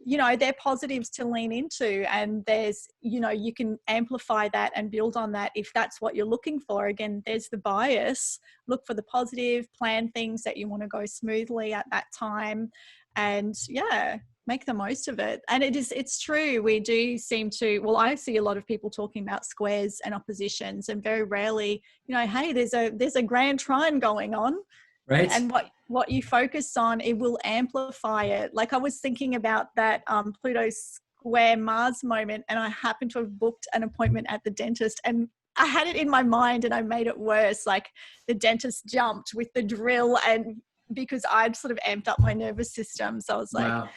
They're positives to lean into, and there's, you can amplify that and build on that if that's what you're looking for. Again, there's the bias. Look for the positive, plan things that you want to go smoothly at that time, and make the most of it. And it's true. We do seem to, I see a lot of people talking about squares and oppositions, and very rarely, hey, there's a grand trine going on. Right. And what you focus on, it will amplify it. Like, I was thinking about that Pluto square Mars moment, and I happened to have booked an appointment at the dentist, and I had it in my mind and I made it worse. Like, the dentist jumped with the drill, and because I'd sort of amped up my nervous system. So I was like, wow.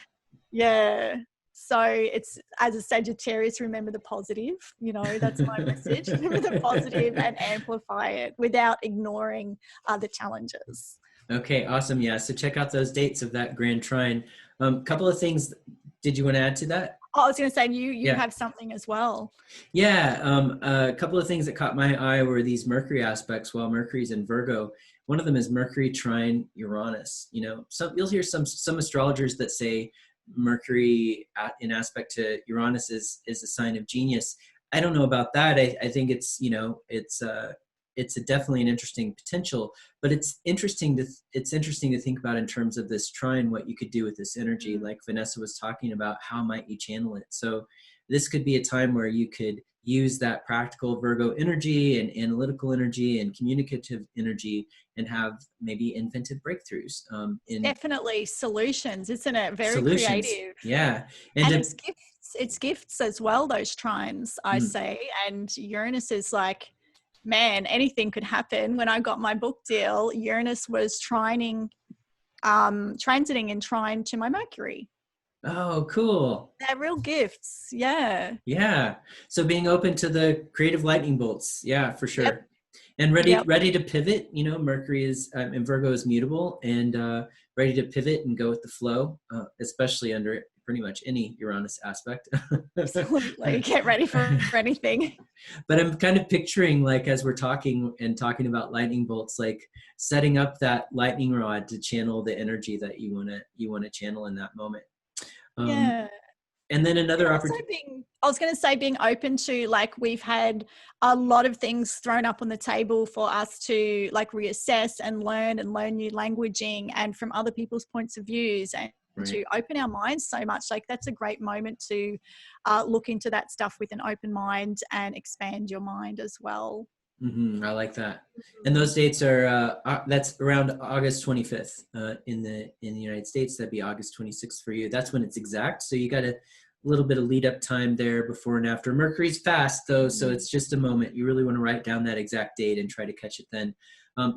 Yeah. So it's, as a Sagittarius, remember the positive, that's my message. Remember the positive and amplify it without ignoring the challenges. Okay, awesome. Yeah. So check out those dates of that grand trine. Couple of things. Did you want to add to that? Oh, I was going to say, you have something as well. Yeah. A couple of things that caught my eye were these Mercury aspects while Mercury's in Virgo. One of them is Mercury trine Uranus. You'll hear some astrologers that say Mercury in aspect to Uranus is a sign of genius. I don't know about that. I think it's definitely an interesting potential, but it's interesting to think about in terms of this trine, what you could do with this energy, like Vanessa was talking about. How might you channel it? So this could be a time where you could use that practical Virgo energy and analytical energy and communicative energy and have maybe inventive breakthroughs in Definitely solutions, isn't it? Very solutions. creative. Yeah. And And to, it's gifts as well, those trines, I mm, say. And Uranus is like, man, anything could happen. When I got my book deal, Uranus was transiting in trine to my Mercury. oh, cool. They're real gifts. Yeah. Yeah. So being open to the creative lightning bolts. Yeah, for Yep. sure. And Yep. ready to pivot. You know, Mercury is and Virgo is mutable and ready to pivot and go with the flow, especially under pretty much any Uranus aspect. Absolutely. Get ready for anything. But I'm kind of picturing, like, as we're talking and talking about lightning bolts, like setting up that lightning rod to channel the energy that you wanna channel in that moment. Um, Yeah. and then And another also opportunity. I was going to say, being open to, like, we've had a lot of things thrown up on the table for us to, like, reassess and learn new languaging and from other people's points of views, and Right. to open our minds so much. Like, that's a great moment to look into that stuff with an open mind and expand your mind as well. I like that. And Mhm. those dates are that's around August 25th in the United States. That'd be August 26th for you. That's when it's exact. So you got a little bit of lead up time there before and after. Mercury's fast though, so it's just a moment. You really want to write down that exact date and try to catch it then.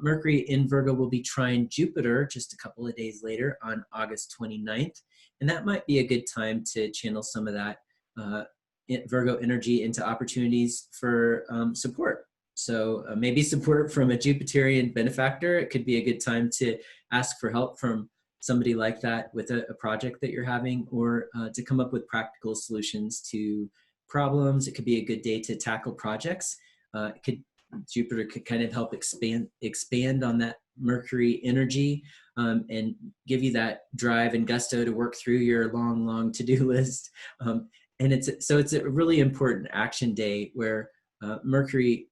Mercury in Virgo will be trine Jupiter just a couple of days later on August 29th. And that might be a good time to channel some of that Virgo energy into opportunities for support. So maybe support from a Jupiterian benefactor. It could be a good time to ask for help from somebody like that with a project that you're having, or to come up with practical solutions to problems. It could be a good day to tackle projects. Jupiter could kind of help expand on that Mercury energy and give you that drive and gusto to work through your long to-do list. And it's a really important action day where Mercury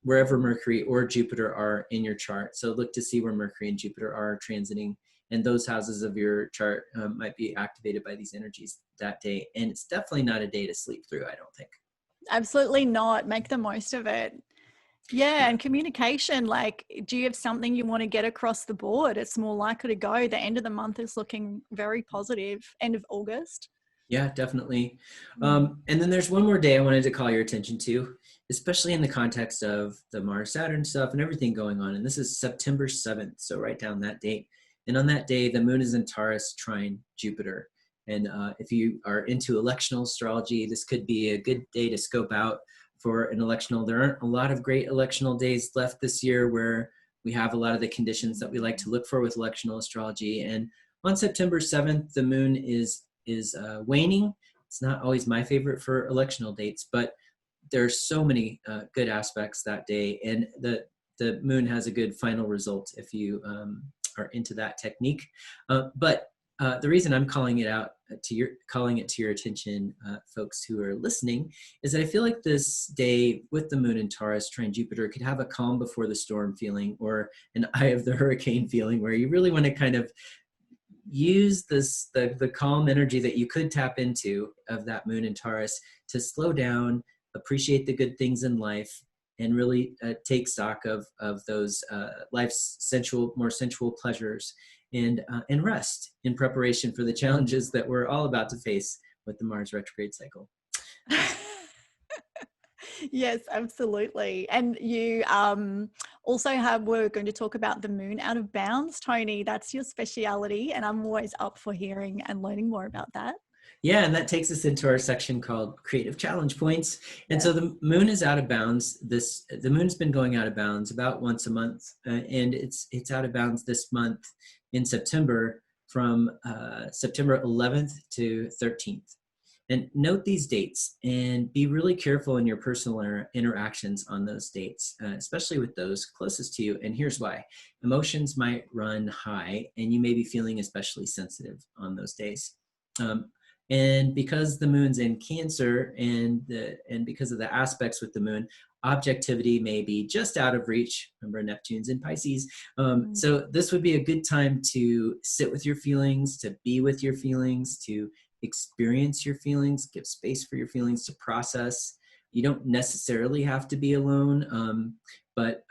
wherever Mercury or Jupiter are in your chart. So look to see where Mercury and Jupiter are transiting, and those houses of your chart might be activated by these energies that day. And it's definitely not a day to sleep through, I don't think. Absolutely not. Make the most of it. Yeah, Yeah. and communication, like, do you have something you want to get across the board? It's more likely to go. The end of the month is looking very positive, end of August. Yeah, definitely. Mm. And then there's one more day I wanted to call your attention to, especially in the context of the Mars Saturn stuff and everything going on. And this is September 7th. So write down that date. And on that day, the moon is in Taurus trine Jupiter. And if you are into electional astrology, this could be a good day to scope out for an electional. There aren't a lot of great electional days left this year where we have a lot of the conditions that we like to look for with electional astrology. And on September 7th, the moon is waning. It's not always my favorite for electional dates, but there's so many good aspects that day, and the moon has a good final result if you are into that technique. But the reason I'm calling it to your attention, folks who are listening, is that I feel like this day with the moon in Taurus trine Jupiter could have a calm before the storm feeling, or an eye of the hurricane feeling, where you really want to kind of use the calm energy that you could tap into of that moon in Taurus to slow down, appreciate the good things in life, and really take stock of those life's more sensual pleasures, and rest in preparation for the challenges that we're all about to face with the Mars retrograde cycle. Yes, absolutely. And you also we're going to talk about the moon out of bounds, Tony. That's your speciality, and I'm always up for hearing and learning more about that. Yeah, and that takes us into our section called Creative Challenge Points. And Yeah. so the moon is out of bounds. The moon's been going out of bounds about once a month, and it's out of bounds this month in September from September 11th to 13th. And note these dates and be really careful in your personal interactions on those dates, especially with those closest to you. And here's why. Emotions might run high, and you may be feeling especially sensitive on those days. And because the moon's in Cancer, and because of the aspects with the moon, objectivity may be just out of reach. Remember, Neptune's in Pisces. So this would be a good time to sit with your feelings, to be with your feelings, to experience your feelings, give space for your feelings to process. You don't necessarily have to be alone, but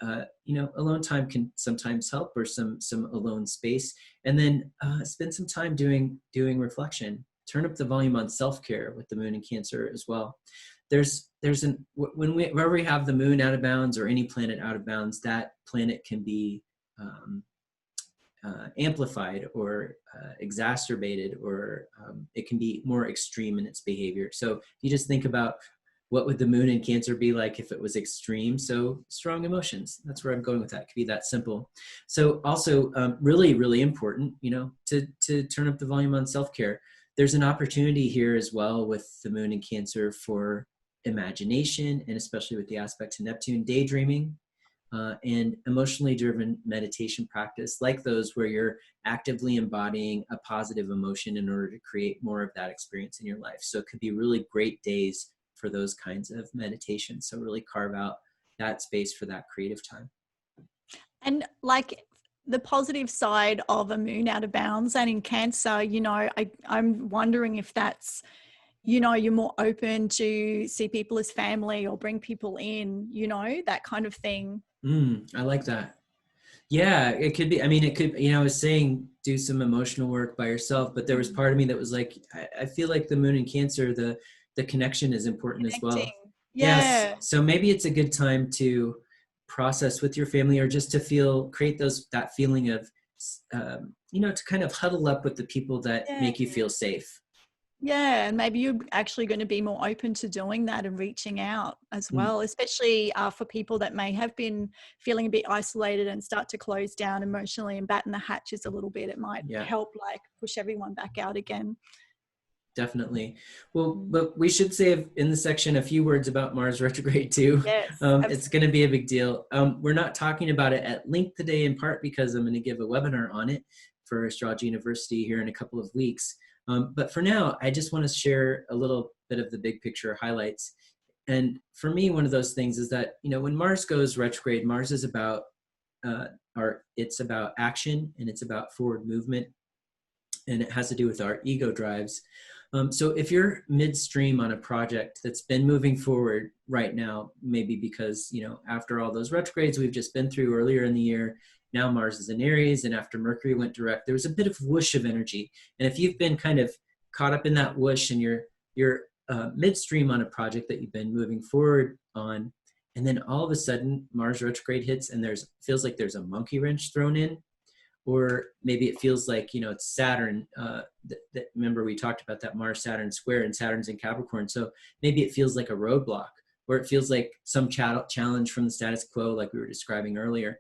alone time can sometimes help, or some alone space. And then spend some time doing reflection. Turn up the volume on self-care with the moon in Cancer as well. Wherever we have the moon out of bounds, or any planet out of bounds, that planet can be amplified, or exacerbated, or it can be more extreme in its behavior. So you just think about, what would the moon in Cancer be like if it was extreme? So strong emotions. That's where I'm going with that. It could be that simple. So also really, really important, to turn up the volume on self-care. There's an opportunity here as well with the moon in Cancer for imagination, and especially with the aspect to Neptune, daydreaming, and emotionally driven meditation practice, like those where you're actively embodying a positive emotion in order to create more of that experience in your life. So it could be really great days for those kinds of meditations. So really carve out that space for that creative time. And like the positive side of a moon out of bounds and in Cancer, I'm wondering if that's, you're more open to see people as family or bring people in, that kind of thing. I like that. Yeah, it could be. I mean, it could, I was saying do some emotional work by yourself, but there was part of me that was like, I feel like the moon in Cancer, the connection is important as well. Yeah. Yes. So maybe it's a good time to process with your family, or just to create that feeling of, to kind of huddle up with the people that make you feel safe. Yeah, and maybe you're actually going to be more open to doing that and reaching out as well, especially for people that may have been feeling a bit isolated and start to close down emotionally and batten the hatches a little bit. It might help push everyone back out again. Definitely. Well, but we should say in the section a few words about Mars retrograde too. Yes, it's going to be a big deal. We're not talking about it at length today, in part because I'm going to give a webinar on it for Astrology University here in a couple of weeks. But for now, I just want to share a little bit of the big picture highlights. And for me, one of those things is that, when Mars goes retrograde, Mars is about, it's about action, and it's about forward movement, and it has to do with our ego drives. So if you're midstream on a project that's been moving forward right now, maybe because, after all those retrogrades we've just been through earlier in the year, now Mars is in Aries, and after Mercury went direct, there was a bit of whoosh of energy. And if you've been kind of caught up in that whoosh, and you're midstream on a project that you've been moving forward on, and then all of a sudden Mars retrograde hits, and feels like there's a monkey wrench thrown in, or maybe it feels like, it's Saturn. Remember we talked about that Mars-Saturn square, and Saturn's in Capricorn. So maybe it feels like a roadblock, or it feels like some challenge from the status quo, like we were describing earlier.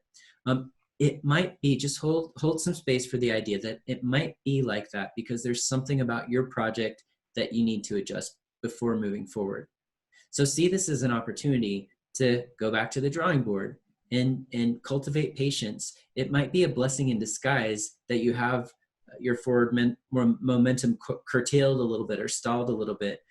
It might be, just hold some space for the idea that it might be like that because there's something about your project that you need to adjust before moving forward. So see this as an opportunity to go back to the drawing board and cultivate patience. It might be a blessing in disguise that you have your forward momentum curtailed a little bit or stalled a little bit,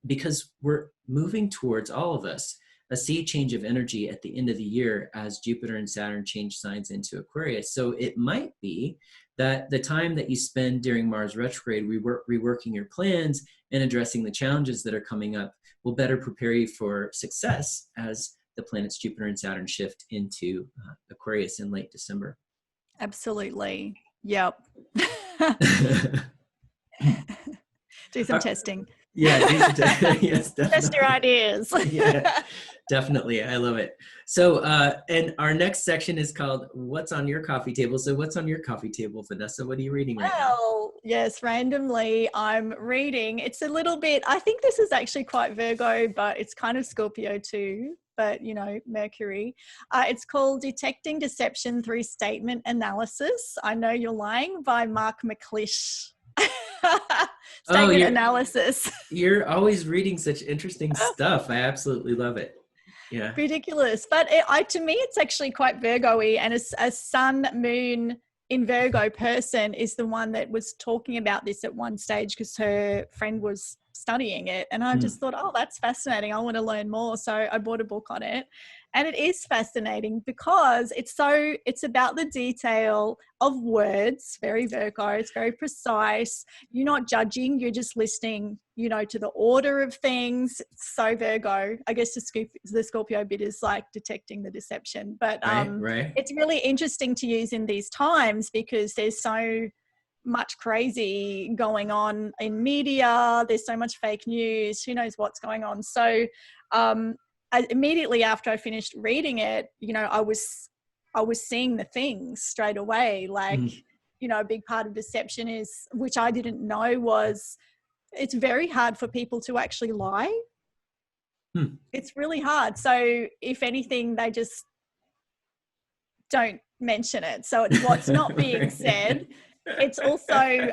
because we're moving towards, all of us, a sea change of energy at the end of the year as Jupiter and Saturn change signs into Aquarius. So it might be that the time that you spend during Mars retrograde reworking your plans and addressing the challenges that are coming up will better prepare you for success as the planets Jupiter and Saturn shift into Aquarius in late December. Absolutely. Yep. Do some testing. Yeah, do some testing. Yes, definitely. Test your ideas. Yeah, definitely. I love it. So, and our next section is called What's on Your Coffee Table? So what's on your coffee table, Vanessa? What are you reading right now? Well, yes, randomly I'm reading. It's a little bit, I think this is actually quite Virgo, but it's kind of Scorpio too. But, Mercury. It's called Detecting Deception Through Statement Analysis. I Know You're Lying by Mark McClish. Statement analysis. You're always reading such interesting stuff. I absolutely love it. Yeah. Ridiculous. But to me, it's actually quite Virgo-y, and a sun, moon in Virgo person is the one that was talking about this at one stage because her friend was studying it. And I just thought, oh, that's fascinating. I want to learn more. So I bought a book on it. And it is fascinating because it's about the detail of words, very Virgo, it's very precise. You're not judging, you're just listening, you know, to the order of things. It's so Virgo. I guess the Scorpio bit is like detecting the deception. But right. It's really interesting to use in these times because there's so much crazy going on in media. There's so much fake news. Who knows what's going on? So immediately after I finished reading it, you know, I was seeing the things straight away. Like, you know, a big part of deception is, which I didn't know, was it's very hard for people to actually lie. It's really hard. So if anything, they just don't mention it. So it's what's not being said. It's also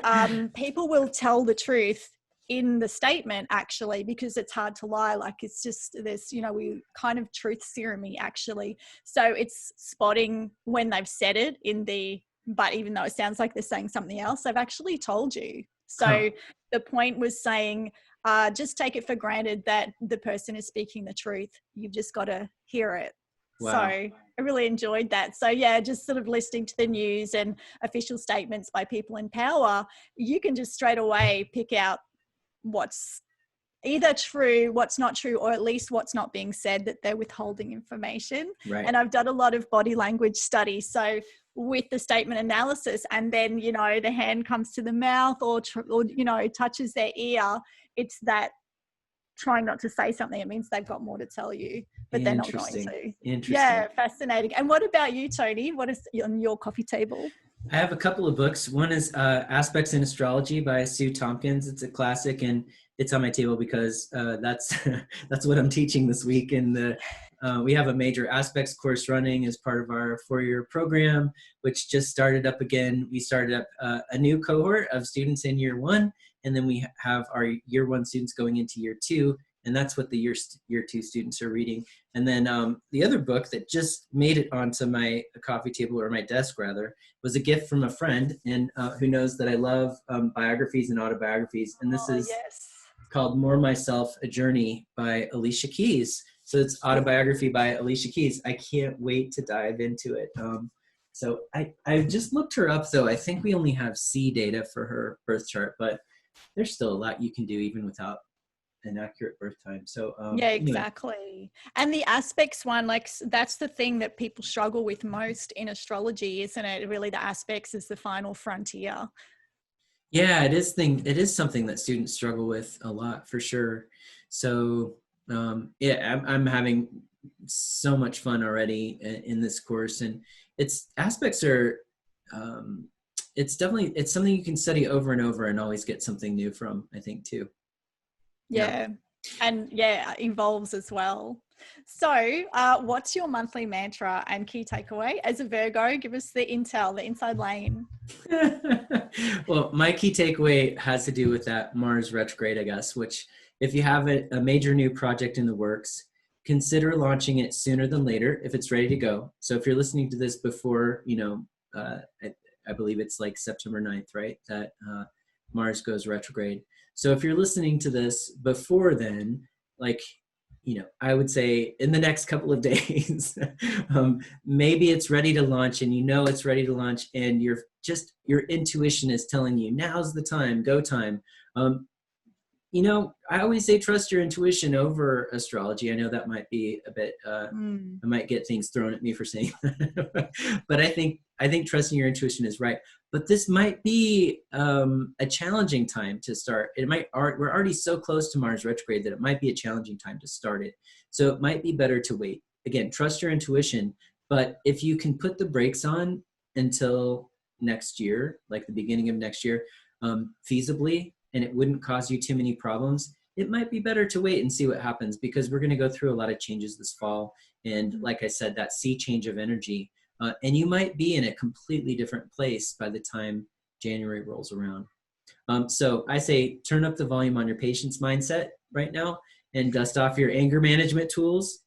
people will tell the truth in the statement, actually, because it's hard to lie. Like, it's just, there's, you know, we kind of truth serum-y, actually. So it's spotting when they've said it but even though it sounds like they're saying something else, they've actually told you. So the point was saying, just take it for granted that the person is speaking the truth. You've just got to hear it. Wow. So I really enjoyed that. So yeah, just sort of listening to the news and official statements by people in power, you can just straight away pick out what's either true, what's not true, or at least what's not being said, that they're withholding information. Right. And I've done a lot of body language study. So with the statement analysis, and then, you know, the hand comes to the mouth or you know, touches their ear, it's that trying not to say something. It means they've got more to tell you, but they're not going to. Interesting. Yeah, fascinating. And what about you, Tony? What is on your coffee table? I have a couple of books. One is Aspects in Astrology by Sue Tompkins. It's a classic, and it's on my table because that's that's what I'm teaching this week. And we have a major aspects course running as part of our 4-year program, which just started up again. We started up a new cohort of students in year 1, and then we have our year 1 students going into year 2. And that's what the year 2 students are reading. And then the other book that just made it onto my coffee table, or my desk rather, was a gift from a friend, and who knows that I love biographies and autobiographies. And this is called More Myself, A Journey by Alicia Keys. So it's autobiography by Alicia Keys. I can't wait to dive into it. So I just looked her up, though. I think we only have C data for her birth chart, but there's still a lot you can do even without an accurate birth time. So yeah, exactly. Anyway. And the aspects one, like, that's the thing that people struggle with most in astrology, isn't it? Really, the aspects is the final frontier. Yeah, it is something that students struggle with a lot, for sure. So yeah, I'm having so much fun already in this course, and aspects are it's something you can study over and over and always get something new from, I think, too. Yeah. And yeah, evolves as well. So what's your monthly mantra and key takeaway? As a Virgo, give us the intel, the inside lane. Well, my key takeaway has to do with that Mars retrograde, I guess, which if you have a major new project in the works, consider launching it sooner than later if it's ready to go. So if you're listening to this before, you know, I believe it's like September 9th, right? That Mars goes retrograde. So if you're listening to this before then, like, you know, I would say in the next couple of days, maybe it's ready to launch, and you know it's ready to launch, and your intuition is telling you now's the time, go time. You know, I always say trust your intuition over astrology. I know that might be a bit, I might get things thrown at me for saying that, but I think trusting your intuition is right. But this might be a challenging time to start. We're already so close to Mars retrograde that it might be a challenging time to start it. So it might be better to wait. Again, trust your intuition, but if you can put the brakes on until next year, like the beginning of next year, feasibly, and it wouldn't cause you too many problems, it might be better to wait and see what happens, because we're going to go through a lot of changes this fall. And like I said, that sea change of energy, and you might be in a completely different place by the time January rolls around. So I say turn up the volume on your patience mindset right now and dust off your anger management tools,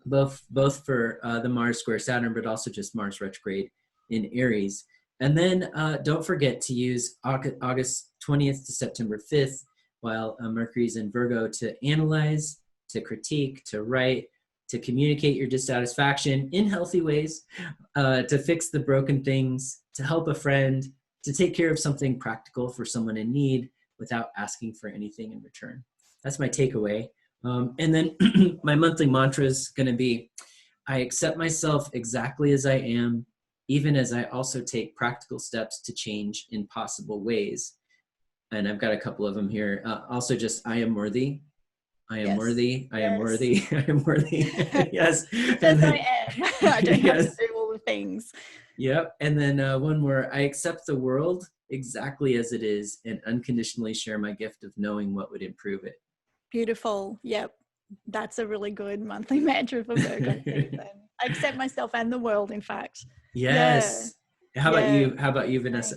both for the Mars square Saturn, but also just Mars retrograde in Aries. And then don't forget to use August 20th to September 5th while Mercury's in Virgo to analyze, to critique, to write, to communicate your dissatisfaction in healthy ways, to fix the broken things, to help a friend, to take care of something practical for someone in need without asking for anything in return. That's my takeaway. And then my monthly mantra is going to be, I accept myself exactly as I am, even as I also take practical steps to change in possible ways. And I've got a couple of them here. Also just, I am worthy. I am worthy. I am worthy. I am worthy. Yes. And then, I am. I don't have to do all the things. Yep. And then one more, I accept the world exactly as it is and unconditionally share my gift of knowing what would improve it. Beautiful. Yep. That's a really good monthly mantra for Virgo season. I accept myself and the world, in fact. Yes. Yeah. How about you? How about you, Vanessa?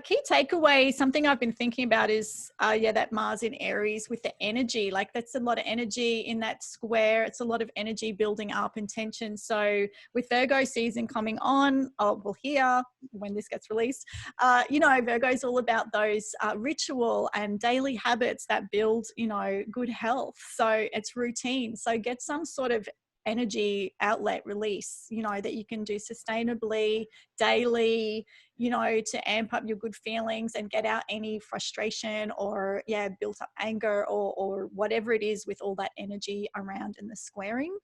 Key takeaway, something I've been thinking about is, that Mars in Aries with the energy, like that's a lot of energy in that square. It's a lot of energy building up and tension. So with Virgo season coming on, here when this gets released, Virgo is all about those ritual and daily habits that build, good health. So it's routine. So get some sort of energy outlet release, that you can do sustainably, daily, to amp up your good feelings and get out any frustration or built up anger or whatever it is with all that energy around in the squaring.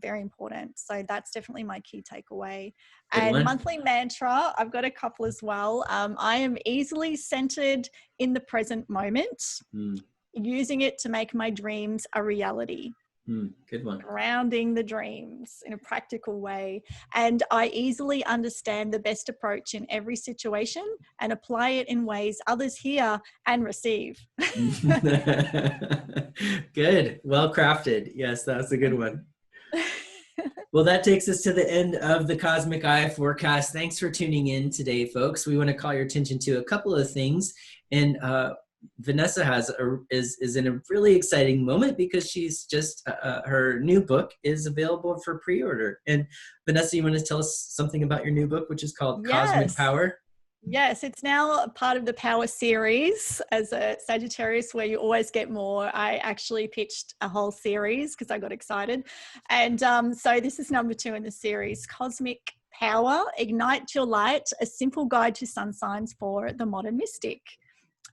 Very important. So that's definitely my key takeaway. And monthly mantra, I've got a couple as well. I am easily centered in the present moment, using it to make my dreams a reality. Good one. Grounding the dreams in a practical way. And I easily understand the best approach in every situation and apply it in ways others hear and receive. Good. Well crafted. Yes, that's a good one. Well, that takes us to the end of the Cosmic Eye forecast. Thanks for tuning in today, folks. We want to call your attention to a couple of things. And Vanessa is in a really exciting moment because she's just her new book is available for pre-order. And Vanessa, you want to tell us something about your new book, which is called Cosmic Power? Yes, it's now a part of the Power series. As a Sagittarius, where you always get more, I actually pitched a whole series because I got excited. And so this is number 2 in the series, Cosmic Power, Ignite Your Light, a simple guide to sun signs for the modern mystic.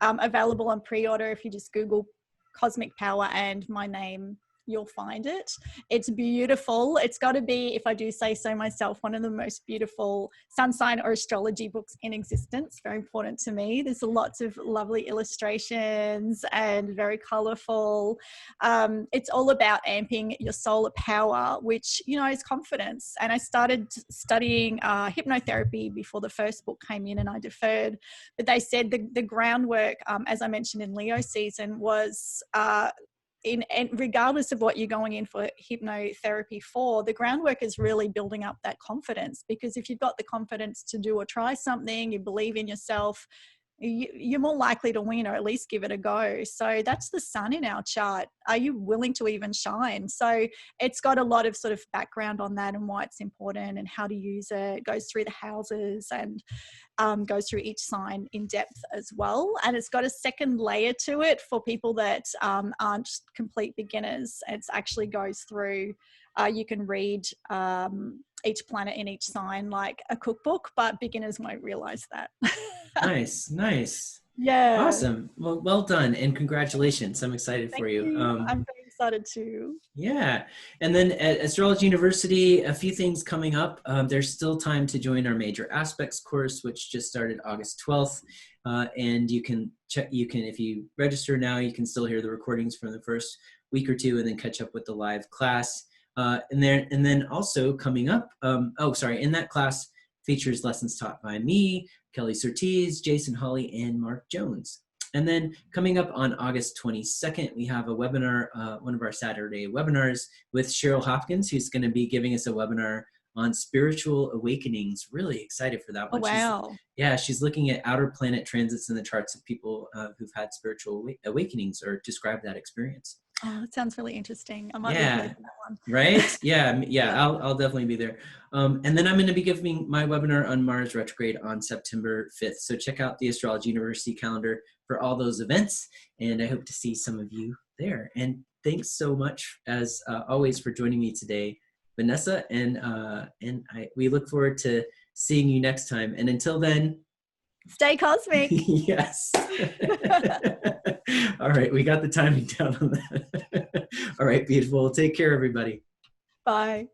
Available on pre-order. If you just Google Cosmic Power and my name, you'll find it. It's beautiful. It's got to be, if I do say so myself, one of the most beautiful sun sign or astrology books in existence. Very important to me. There's lots of lovely illustrations and very colorful. It's all about amping your solar power, which, is confidence. And I started studying hypnotherapy before the first book came in and I deferred. But they said the groundwork, as I mentioned in Leo season, was and regardless of what you're going in for hypnotherapy for, the groundwork is really building up that confidence, because if you've got the confidence to do or try something, you believe in yourself, you're more likely to win, or at least give it a go. So that's the sun in our chart. Are you willing to even shine? So it's got a lot of sort of background on that and why it's important and how to use it. It goes through the houses and goes through each sign in depth as well. And it's got a second layer to it for people that aren't complete beginners. It actually goes through, you can read each planet in each sign like a cookbook, but beginners won't realize that. Nice. Yeah. Awesome. Well done. And congratulations. I'm excited for you. I'm very excited too. Yeah. And then at Astrology University, a few things coming up. There's still time to join our Major Aspects course, which just started August 12th. And you can if you register now, you can still hear the recordings from the first week or two and then catch up with the live class. And then also coming up, in that class features lessons taught by me, Kelly Surtees, Jason Hawley, and Mark Jones. And then coming up on August 22nd, we have a webinar, one of our Saturday webinars with Cheryl Hopkins, who's going to be giving us a webinar on spiritual awakenings. Really excited for that one. Oh, wow. She's looking at outer planet transits in the charts of people who've had spiritual awakenings or describe that experience. Oh, that sounds really interesting. I might be that one. Right? Yeah. I'll definitely be there. And then I'm going to be giving my webinar on Mars retrograde on September 5th. So check out the Astrology University calendar for all those events. And I hope to see some of you there. And thanks so much, as always, for joining me today, Vanessa. And we look forward to seeing you next time. And until then, stay cosmic. Yes. All right. We got the timing down on that. All right. Beautiful. Take care, everybody. Bye.